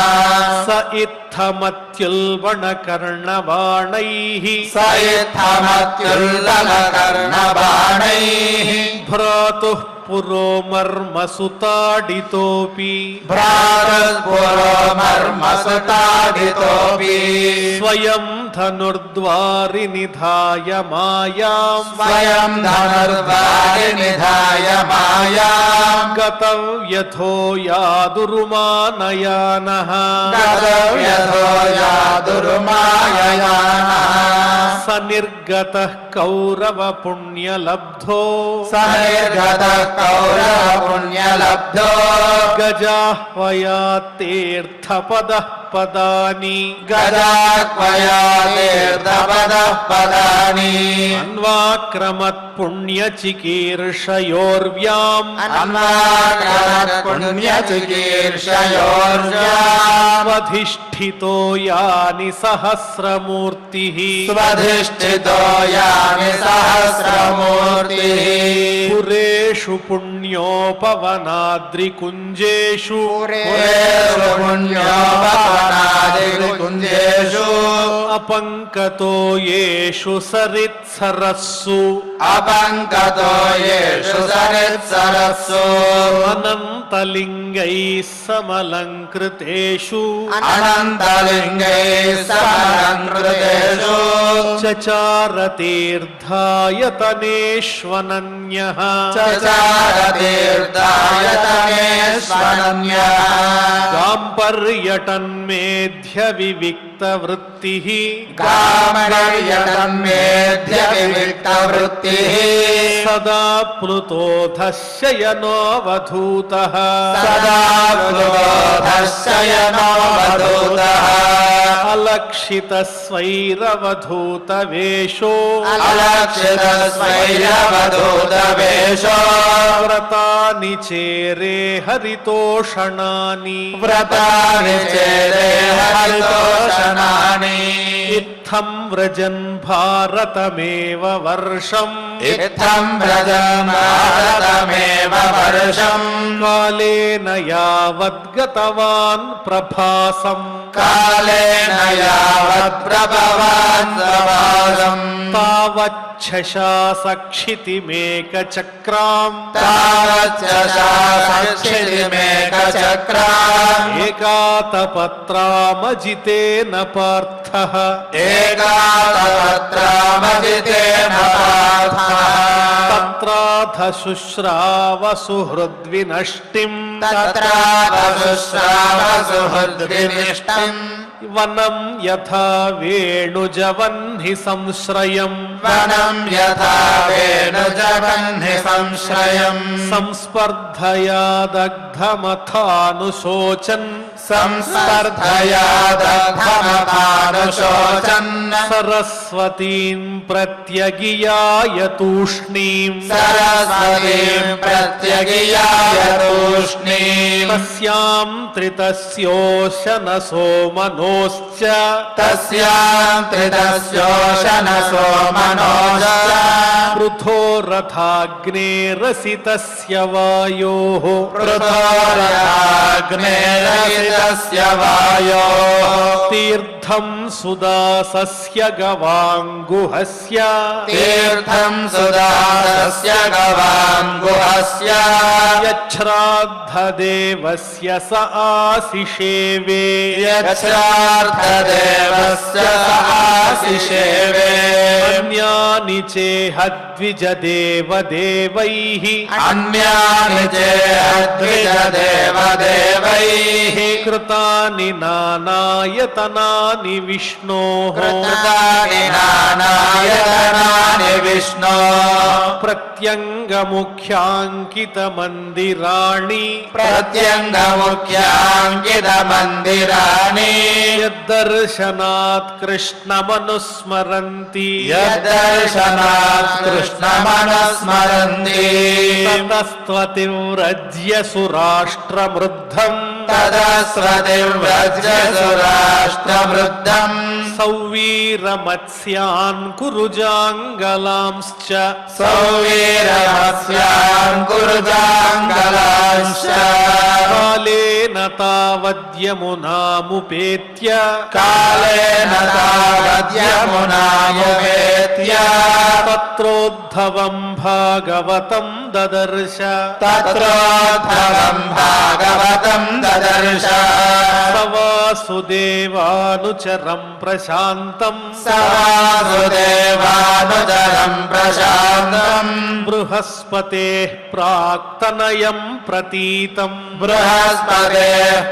स इत्थमत्युल्बणकर्णबाणैः स इत्थमत्युल्ललकर्णबाणैः भ्रातुः पुरो मर्मसुताडितोऽपि भ्रातुर्पुरो मर्मसुताडितोऽपि स्वयं धनुर्द्वारि निधाय मायाम् स्वयं धनुर्वारि निधाय मायाम् गतव्यथो यादुरुमानयानः गतव्यथो यादुर्माययानः स निर्गतः कौरवपुण्यलब्धो स निर्गतः कौरवपुण्यलब्धो गजाह्वया तीर्थपदः पदानि गजाह्वया तीर्थपदः पदानि अन्वाक्रमत्पुण्यचिकीर्षयोर्व्याम् अन्वाक्रमत्पुण्यचिकीर्षयोर्व्याम् स्वधिष्ठितो यानि सहस्रमूर्तिः स्वधिष्ठितो यानि सहस्रमूर्तिः पुरेषु पुण्योपवनाद्रिकुञ्जेषु पुरेषु पुण्योपवनादिकुञ्जेषु अपङ्कतो येषु सरित्सरस्सु अपङ्कतो येषु सरित्सरस्सु अनन्तलिङ्गैः समलङ्कृतेषु अनन्तलिङ्गैः समलङ्कृतेषु चचारतीर्थायतनेष्वनन्यः चचारतीर्थायतनेष्वनन्यः गाम्पर्यटन्मेध्यविविक्तवृत्तिः गामपर्यटन्मेध्यविविक्तवृत्तिः सदा प्लुतोऽधशयनोऽवधूतः सदा प्लुतोऽधशयनोऽवधूतः अलक्षितस्वैरवधूतवेषो अलक्षितस्वैरवधूतवेषो व्रतानि चेरे हरितोषणानि व्रतानि चेदे हरितोषणानि इत्थं व्रजन् भारतमेव वर्षम् इत्थं व्रजन् भारतमेव वर्षम् कालेन यावद्गतवान् प्रभासम् कालेन यावत् प्रभवान् प्रभासम् तावच्छशासक्षितिमेकचक्राम् तावच्छशासक्षितिमेकचक्राम् एकातपत्रामजितेन पार्थः एकातपत्रामजितेन पार्थः తత్రాథ శుశ్రావ సుహృద్వినష్టిం తత్రావశుశ్రావసుహృద్వినిష్టం వనం యథా వేణుజవహ్ని సంశ్రయం వనం యథా వేణుజవహ్ని సంశ్రయం సంస్పర్ధయా దగ్ధమథానుశోచన్ సంస్పర్ధయా దగ్ధమథానుశోచన్ సరస్వతీం ప్రత్యగియాయ తూష్ణీం సరస్వతీం ప్రత్యగియాయ తూష్ణీం తస్యాం త్రితస్యోశనసో మనోశ్చ తస్యాం త్రిదస్యోషనసో మనోశ్చ పృథోరథాగ్నేరసితస్య వాయోః పృథోరథాగ్నేరసితస్య వాయోః తీర్థం సుదాసస్య గవాంగుహస్య తీర్థం సుదాసస్య గవాంగుహస్య యచ్ఛ్రాద్ధదేవస్య స ఆశిషేవే యచ్ఛ్రార్థదేవస్య స ఆశిషేవే అన్యాని చేహద్విజదేవదేవైః అన్యాని చేహద్విజదేవదేవైః కృతాని నానాయతనాని విష్ణోః కృతాని నానాయతనాని విష్ణో ప్రత్యంగముఖ్యాంకితమందిరాణి ప్రత్యంగముఖ్యాంకితమందిరాణి యద్దర్శనాత్ కృష్ణమనుస్మరంతి యద్దర్శనాత్ కృష్ణమనుస్మరంతి తతస్త్వతివ్రజ్య సురాష్ట్రమృద్ధం తదస్రతివ్రజ్య సురాష్ట్రవృద్ధం సౌవీరమత్స్యాన్ కురుజాంగలాంశ్చ సౌవీరమస్యాన్ కురుజాంగలాంశ్చ కాలేన తావద్యమునాముపేత్య కాలేన తావద్యమునాముపేత్య తత్రోద్ధవం భాగవతం దదర్శ తత్రోద్ధవం భాగవతం దదర్శ స వాసుదేవానుచరం ప్రశాంతం సవాసుదేవానుచరం ప్రశాంతం బృహస్పతేః ప్రాక్తనయం ప్రతీతం బృహస్పతే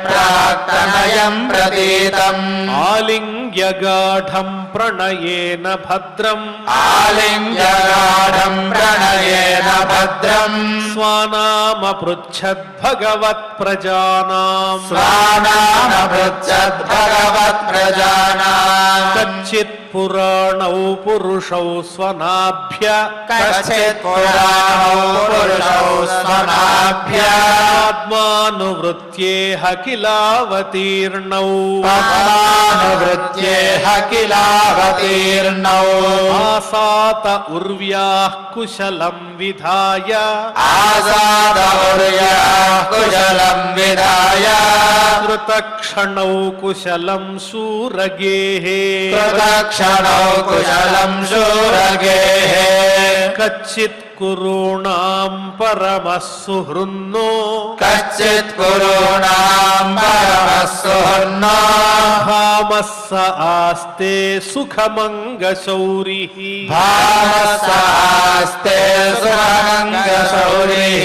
ప్రాక్తనయం ప్రతీతం ఆలింగ్యగాఢం ప్రణయేన భద్రం ఆలింగ్యగాఢం ప్రణయేన భద్రం స్వానామ పృచ్ఛద్భగవత్ ప్రజానాం స్వానామృచ్చద్భగవత్ ప్రజానాం కచ్చిత్ పురాణౌ పురుషౌ స్వనాభ్య కశ్చిత్ పురాణో పురుషో స్వనాభ్య ఆత్మానువృత్యేహ కిలావతీర్ణౌ పద్మానువృత్యేహ కిలావతీర్ణౌ ఆసాత ఉర్వ్యాః కుశలం విధాయ ఆసాదౌర్యాః కుశలం విధాయ కృతక్షణౌ కుశలం శూరగేః కృతక్షణౌ కుశలం శూరగేః కచ్చిత్ కురుణాం పరమః సుహృన్నో కశ్చిత్ కురుణాం పరమః సుహృన్నో భామస్స ఆస్తే సుఖమంగశౌరిః భామసాస్తే సుమంగశౌరిః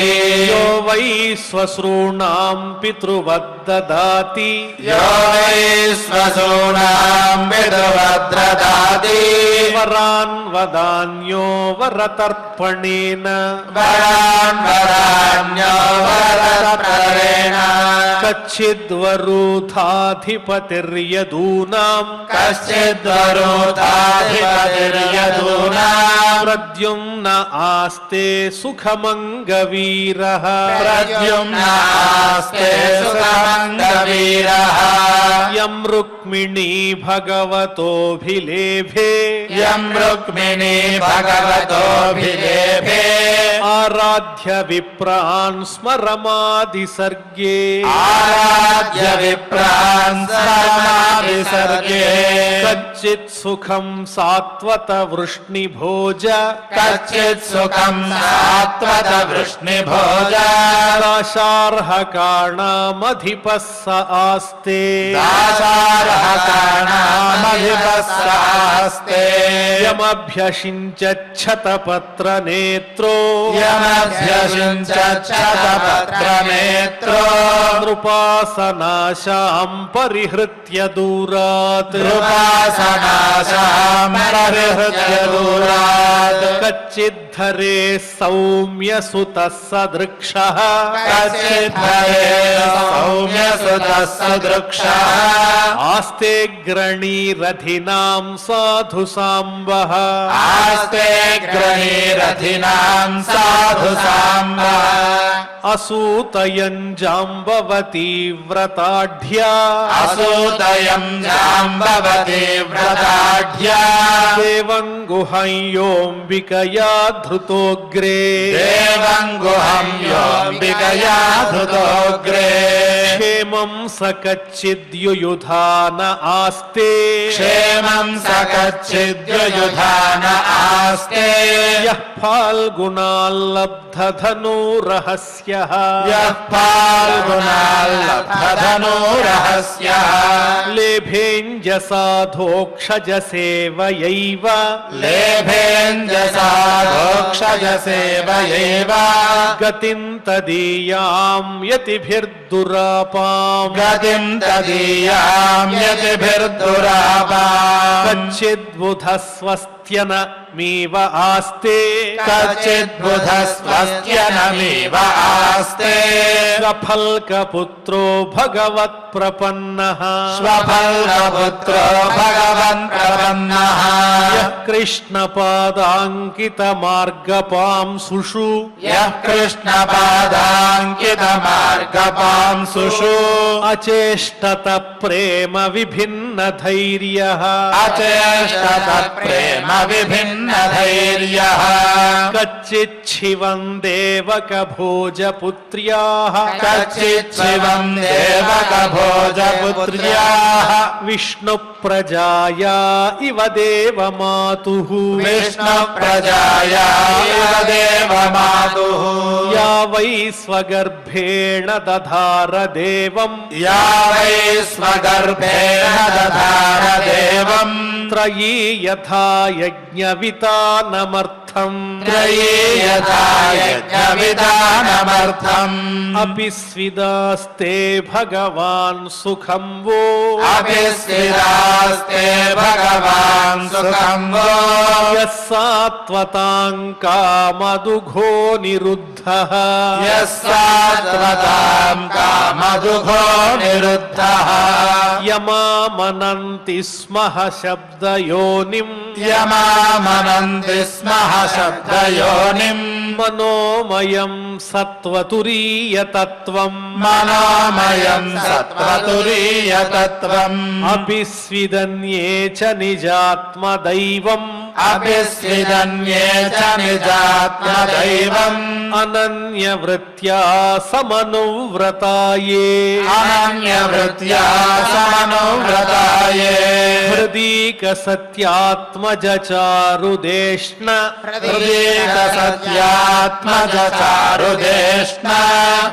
యో వై స్వశ్రూణాం పితృవద్దదాతి యో వై స్వసూనాం పితృవద్దదాతి వరాన్ వదాన్యో వరతర్పణేన వరాన్ వరాన్యో వరతర్పణేన కచ్చిద్వరూథాధిపతిర్యదూనాం కశ్చిద్వరూథాధిపతిర్యదూనాం ప్రద్యుమ్న ఆస్తే సుఖమంగవీరః ప్రద్యుమ్నాస్తే సుఖమంగవీరః యం రుక్మిణీ భగవతోభిలేభే యం రుక్మిణీ భగవతోభిలేభే ఆరాధ్య విప్రాన్ స్మరమాది సర్గే ఆరాధ్య విప్రాన్ సమావిసర్గే కచ్చిత్ సుఖం సాత్వత వృష్ణిభోజ కచ్చిత్ సుఖం సాత్వత వృష్ణిభోజ దాశార్హకాణామధిపः స ఆస్తే దాశార్హకాణామధిపः స ఆస్తే యమభ్యషించచ్చతపత్రనేత్రో యమభ్యషించచ్చతపత్రనేత్రో నృపాసనాశాం పరిహృత్య దూరాత్ నృపాసనాశాం పరిహృత్య దూరాత్ కచ్చిద్ధరే సౌమ్య సుతః సదృక్షః కచ్చిద్ధరే సౌమ్య సుతః సదృక్షః ఆస్తే గ్రణీరథినాం సాధు సాంబః ఆస్తే గ్రణీరథినాం సాధు సాంబః అసూతయం జాంబవతీ వ్రతాఢ్యా అసూతయం జాంబవతి వ్రతాఢ్యా దేవం గుహంయోంబికయా ధృతోగ్రే దేవం గుహం యోంబికయా ధృతోగ్రే క్షేమం సకచ్చిద్యుయుధాన ఆస్తే క్షేమం సకచ్చిద్యుయుధాన ఆస్తే యః ఫాల్గుణాల్లబ్ధధనురహస్యః యః ఫాల్గుణాల్లబ్ధధనురహస్యః లేభేంజసాధోక్షజ సేవయైవ లేభేంజసాధోక్షజ సేవయైవ గతిం తదీయాం యతిభిర్దురాపాం గతిం తదీయాం యతిభిర్దురాపాం కచ్చిద్బుధస్వస్త్యన మీవ ఆస్తే కచ్చిద్బుధస్వస్త్యనమివ ఆస్తే స్వఫల్కపుత్రో భగవత్ ప్రపన్నః స్వఫల్కపుత్రో భగవన్ ప్రపన్నః యః కృష్ణపాదాంకిత మార్గపాంసుషు యః కృష్ణపాదాంకిత మార్గపాంసుషు అచేష్టత ప్రేమ విభిన్న ధైర్యః అచేష్టత ప్రేమ విభిన్న ధైర్యః కచ్చిచ్చివం దేవక భోజపుత్ర్యాః కచ్చిచ్చివం దేవక భోజపుత్ర్యాః విష్ణు ప్రజాయా ఇవ దేవమాతుః విష్ణు ప్రజాయా ఇవ దేవమాతుః యా వై స్వగర్భేణ దధార దేవం యా వై స్వగర్భేణ దధార దేవం త్రయీ యథా యజ్ఞవితానమర్థం త్రయీ యథా యజ్ఞవిధానమర్థం అపి స్విదాస్తే భగవాన్ సుఖం వో అభిస్విదాస్తే భగవాన్ సుఖం వో యస్సాత్వతాం కామదుఘో నిరుద్ధః యస్సాత్వతాం కామదుఘో నిరుద్ధః యమామనంతి స్మః శబ్దయోనిం యమామనంతి స్మః శబ్దయోనిం మనోమయం సత్వతురీయతత్వం మనోమయం సత్వతురీయతత్వం అపి స్విదన్యే చ నిజాత్మదైవం అభిస్విదన్యే చ నిజాత్మదైవం అనన్యవృత్యా సమనువ్రతాయే అనన్యవృత్యా సమనువ్రతాయే హృదీక సత్యాత్మజచారుదేష్ణ హృదీక సత్యాత్మజ చారుదేష్ణ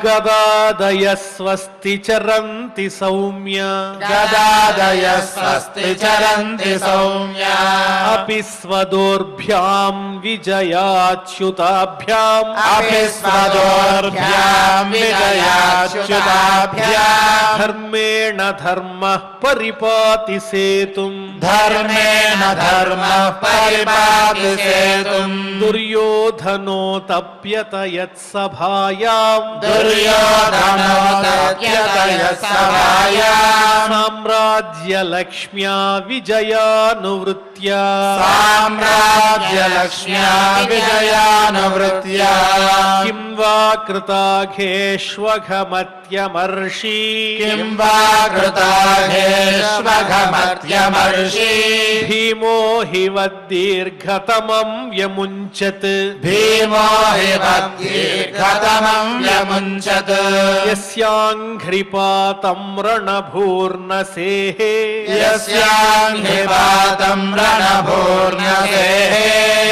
గదాదయ స్వస్తి చరంతి సౌమ్య గదాదయ స్వస్తి చరంతి సౌమ్య అపి స్వదోర్భ్యాం విజయాచ్యుతాభ్యాం అభిస్వదోర్భ్యాం విజయాచ్యుతాభ్యాం ధర్మేణ ధర్మః పరిపాతి సేతుం ధర్మేణ ధర్మః పరిపాతి సేతుం దుర్యోధనో తప్యత యత్సభాయాం దుర్యోధనో తప్యతయ సభాయాం సామ్రాజ్యలక్ష్మ్యా విజయానువృత్యా సామ్రాజ్యలక్ష్మ్యా విజయానువృత్యా కిం వా కృతాఘేష్వఘమత్యమర్షి కిం వా కృతాఘేష్వఘమత్యమర్షి భీమో హి వద్దీర్ఘతమం యముంచత్ భీమో హి వద్దీర్ఘతమం యముంచత్ యస్యాంఘ్రిపాతం రణభూర్ణసేః యస్యాంఘ్రిపాతం రణభూర్ణసేః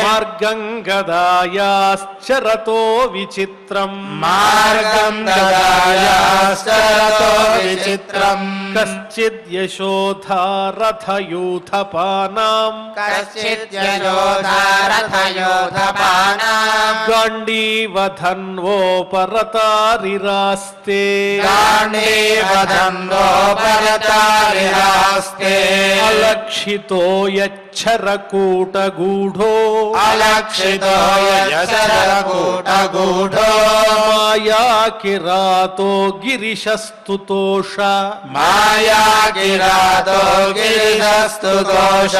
మార్గం గదాయాశ్చరతో విచిత్రం మార్గం గదాయాశ్చరతో విచిత్రం కశ్చిత్ కశ్చిద్ యశోధారథయూథపానాం కశ్చిద్యోధారథయోధపానాం గాండీవధన్వోపరతారిరాస్తే గాండీవధన్వోపరతారిరాస్తే అలక్షితో యచ్చరకూటగూఢో అలక్షితో యశరకూటగూఢో మాయాకిరాతో గిరిశస్తుతోష మాయాగిరాతో గిరిదస్తుదోష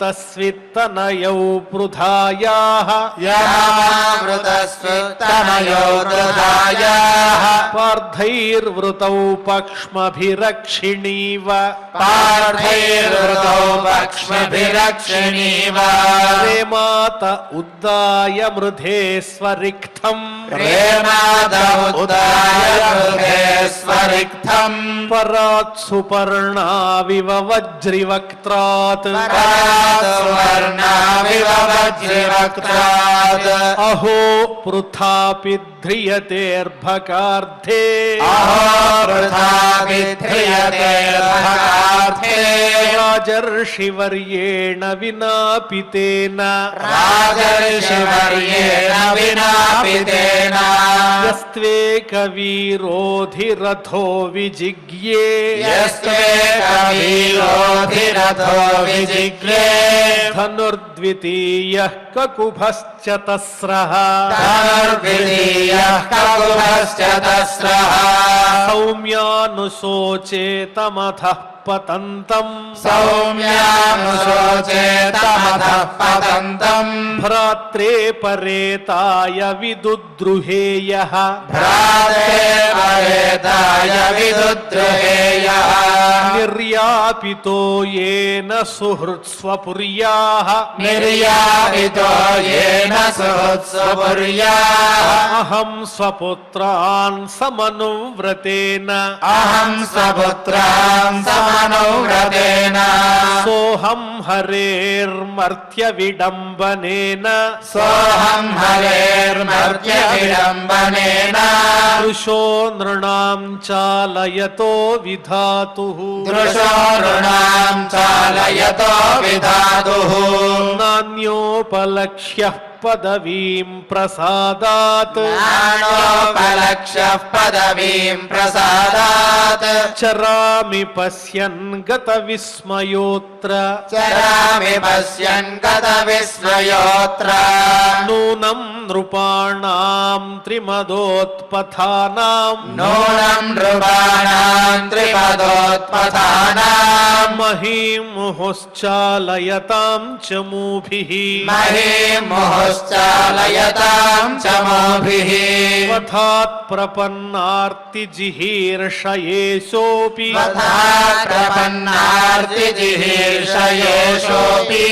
యమావుతస్విత్తనయౌ పృథాయాః యమామృతస్విత్తనయో వృధాయాః పార్థైర్వృతౌ పక్ష్మభిరక్షిణీవ పార్థైర్వృతో పక్ష్మభిరక్షిణీవ ప్రేమాత ఉద్దాయ మృధేస్వరిక్తం ప్రేమాదముదాయ హృదేస్వరిక్తం పరాత్సుపర్ణావివ వజ్రివక్త్రాత్ పరాత్సువర్ణావివ వజ్రివక్త్రాత్ అహో పృథాపి ధ్రియతేర్భకార్థే అహో వృథా విధ్రియతేర్భకార్థే రాజర్షివర్యేణ వినాపితేన రాజర్షివర్యేణ వినాపితేన యస్త్వేకవీరోధిరథో విజిగ్యే యస్త్వేకవీరోధిరథో విజిగ్రే ధనుర్ద్వితీయః కకుభశ్చ తస్రః ధనుర్విధీయః కకుభశ్చ తస్రః సౌమ్యానుశోచేతమథః పతంతం సౌమ్యానుశోచేతమథః పతంతం భ్రాత్రే పరేతాయ విదుద్రుహేయః భ్రాతే పరేతాయ విదుద్రుహేయః నిర్యాపితో येन సుహృత్స్వపుర్యాః నిర్యాపితో येन సుహృత్స్వపుర్యాః అహం స్వపుత్రాన్ సమనువ్రతేన అహం స్వపుత్రాన్ సమనువ్రతేన సోహం హరేర్మర్త్య విడంబనేన సోహం హరేర్మర్త్య విడంబనేన దృశో నృణాం చాలయతో విధాతుః దృశో నృణాం చాలయతో విధాతుః నాన్యోపలక్ష్యః పదవీం ప్రసాదాత్ నానోపలక్ష్యః పదవీం ప్రసాదాత్ చరామి పశ్యన్ గత విస్మయోత్ర చరామి పశ్యన్ గత విస్మయోత్ర నూనం నృపాణాం త్రిమదోత్పథానాం నూనం నృపాణాం త్రిపదోత్పథానాం మహీముహుశ్చాలయతాం చ మూభిః మహీముహుశ్చాలయతాం చ మూభిః వధాత్ ప్రపన్నార్తి జిహీర్షయేషోపి ప్రపన్నార్తిజిహీర్షయేషోపి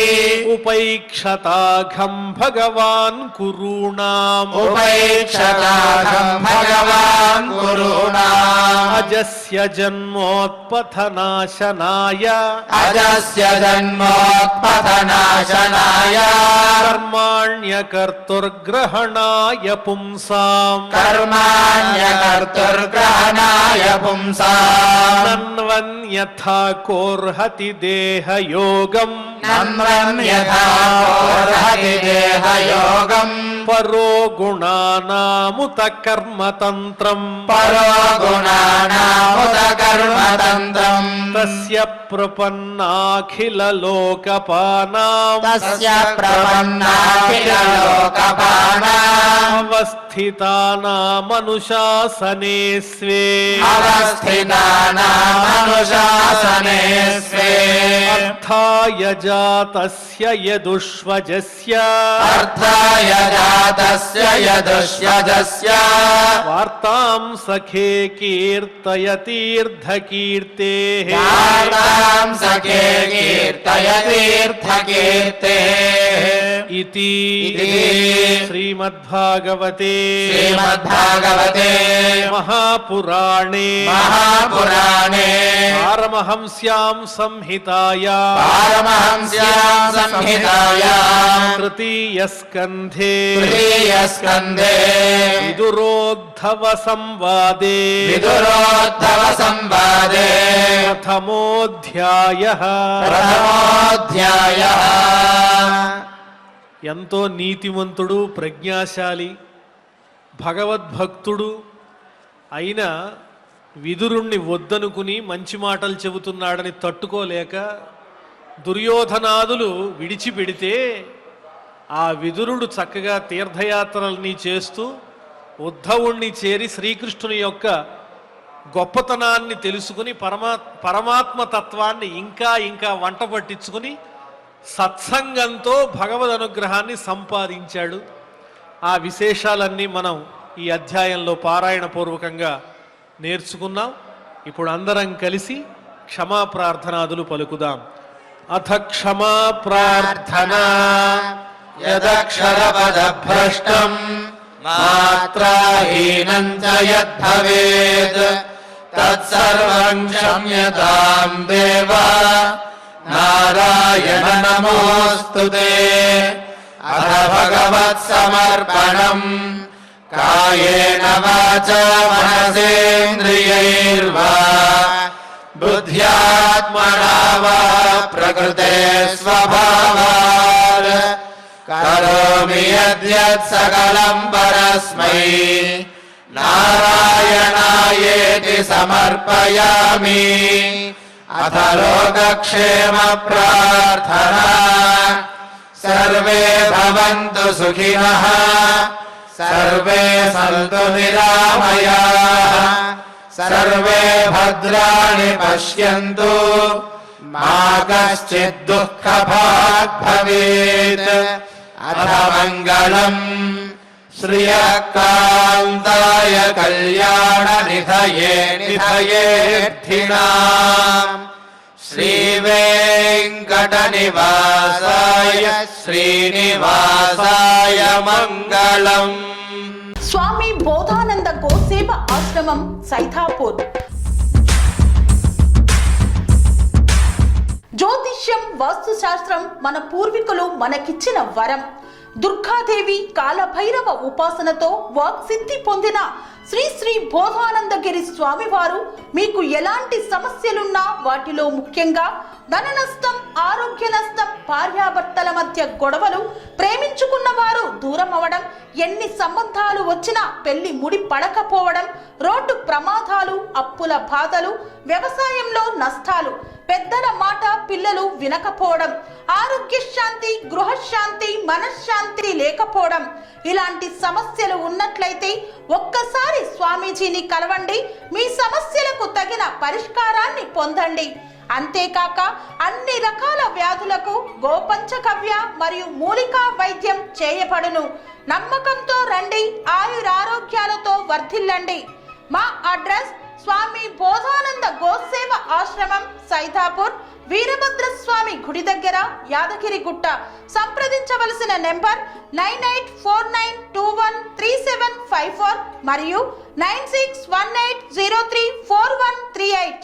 ఉపైక్షతాఘం భగవాన్ కురూణాం ఉపైక్షతాఘం భగవాన్ కురూణాం అజస్య జన్మోత్పథనాశనాయ అజస్య జన్మోత్పథనాశనాయ కర్మాణ్యకర్తుర్గ్రహణాయ పుంసాం కర్మాణ్యకర్తుర్గ్రహణాయ పుంసాం నన్వన్యథా కోర్హతి దేహయోగం నమ్రన్యథా కోర్హతి దేహయోగం పరో గుణానాముత కర్మతంత్రం పరో గుణానాముత కర్మతంత్రం తస్య ప్రపన్నాఖిల లోకపానాం తస్య ప్రపన్నాఖిల లోకపానాం అవస్థితానామనుశాసనే స్వే అవస్థితానామనుశాసనే స్వే అర్థాయ జాతస్య యదుష్వజస్య అర్థాయ జాతస్య యదుష్యజస్య వార్తాం సఖే కీర్తయతీర్థకీర్తేః వార్తాం సఖే కీర్తయతీర్థకీర్తేః इति इति श्रीमद्भागवते श्रीमद्भागवते महापुराणे महापुराणे पारमहंस्यां संहितायां पारमहंस्यां संहितायां तृतीयस्कन्धे तृतीयस्कन्धे विदुरोद्धव संवादे विदुरोद्धव संवादे प्रथमोऽध्यायः प्रथमोऽध्यायः ఎంతో నీతిమంతుడు ప్రజ్ఞాశాలి భగవద్భక్తుడు అయిన విదురుణ్ణి వద్దనుకుని మంచి మాటలు చెబుతున్నాడని తట్టుకోలేక దుర్యోధనాదులు విడిచిపెడితే ఆ విదురుడు చక్కగా తీర్థయాత్రల్ని చేస్తూ ఉద్ధవుణ్ణి చేరి శ్రీకృష్ణుని యొక్క గొప్పతనాన్ని తెలుసుకుని పరమాత్మ తత్వాన్ని ఇంకా ఇంకా వంట పట్టించుకుని సత్సంగంతో భగవద్ అనుగ్రహాన్ని సంపాదించాడు. ఆ విశేషాలన్నీ మనం ఈ అధ్యాయంలో పారాయణ పూర్వకంగా నేర్చుకున్నాం. ఇప్పుడు అందరం కలిసి క్షమా ప్రార్థనాదులు పలుకుదాం. అథ క్షమా ప్రార్థన. యదక్షరపదభ్రష్టం మాత్రాహీనం చ యద్భవేత్ తత్సర్వం క్షమ్యతాం దేవ నారాయణ నమోస్తుతే. అథ భగవత్ సమర్పణం కాయేన వాచా మనసేంద్రియైర్వా బుద్ధ్యాత్మనా వా ప్రకృతే స్వభావాత్ కరోమి యద్యత్ సకలం పరస్మై నారాయణాయేతి సమర్పయామి. అథ లోకక్షేమ ప్రార్థనా. సర్వే భవంతు సుఖినః సర్వే సంతు నిరామయాః సర్వే భద్రాణి పశ్యంతు మా కశ్చిద్ దుఃఖభాగ్ భవేత్. అథ మంగళం శ్రియకాంతాయ కళ్యాణ నిధయే నిధయేర్థినాం శ్రీవేంకట నివాసాయ శ్రీనివాసాయ మంగళం. స్వామి బోధానంద గోసేవ ఆశ్రమం సైథాపూర్. జ్యోతిష్యం వాస్తుశాస్త్రం మన పూర్వీకులు మనకిచ్చిన వరం. దుర్గాదేవి కాలభైరవ ఉపాసనతో వాక్సిద్ధి పొందిన శ్రీ శ్రీ బోధానందగిరి స్వామివారు మీకు ఎలాంటి సమస్యలున్నా, వాటిలో ముఖ్యంగా ధన నష్టం, ఆరోగ్య నష్టం, భార్యాభర్తల మధ్య గొడవలు, ప్రేమించుకున్న వారు దూరం అవడం, ఎన్ని సంబంధాలు వచ్చినా పెళ్లి ముడి పడకపోవడం, రోడ్డు ప్రమాదాలు, అప్పుల బాధలు, వ్యవసాయంలో నష్టాలు, పెద్దల మాట పిల్లలు వినకపోవడం, ఆరోగ్య శాంతి, గృహశాంతి, మనశ్శాంతి లేకపోవడం, ఇలాంటి సమస్యలు ఉన్నట్లయితే ఒక్కసారి స్వామీజీని కలవండి. మీ సమస్యలకు తగిన పరిష్కారాన్ని పొందండి. అంతేకాక అన్ని రకాల వ్యాధులకు గోపంచకవ్య మరియు మూలికా వైద్యం చేయబడును. నమ్మకంతో రండి, ఆయురారోగ్యాలతో వర్ధిల్లండి. మా అడ్రస్ స్వామి బోధానంద గోసేవ ఆశ్రమం సైథాపూర్, వీరభద్రస్వామి గుడి దగ్గర, యాదగిరిగుట్ట. సంప్రదించవలసిన నెంబర్ 9849213754 మరియు 9618034138.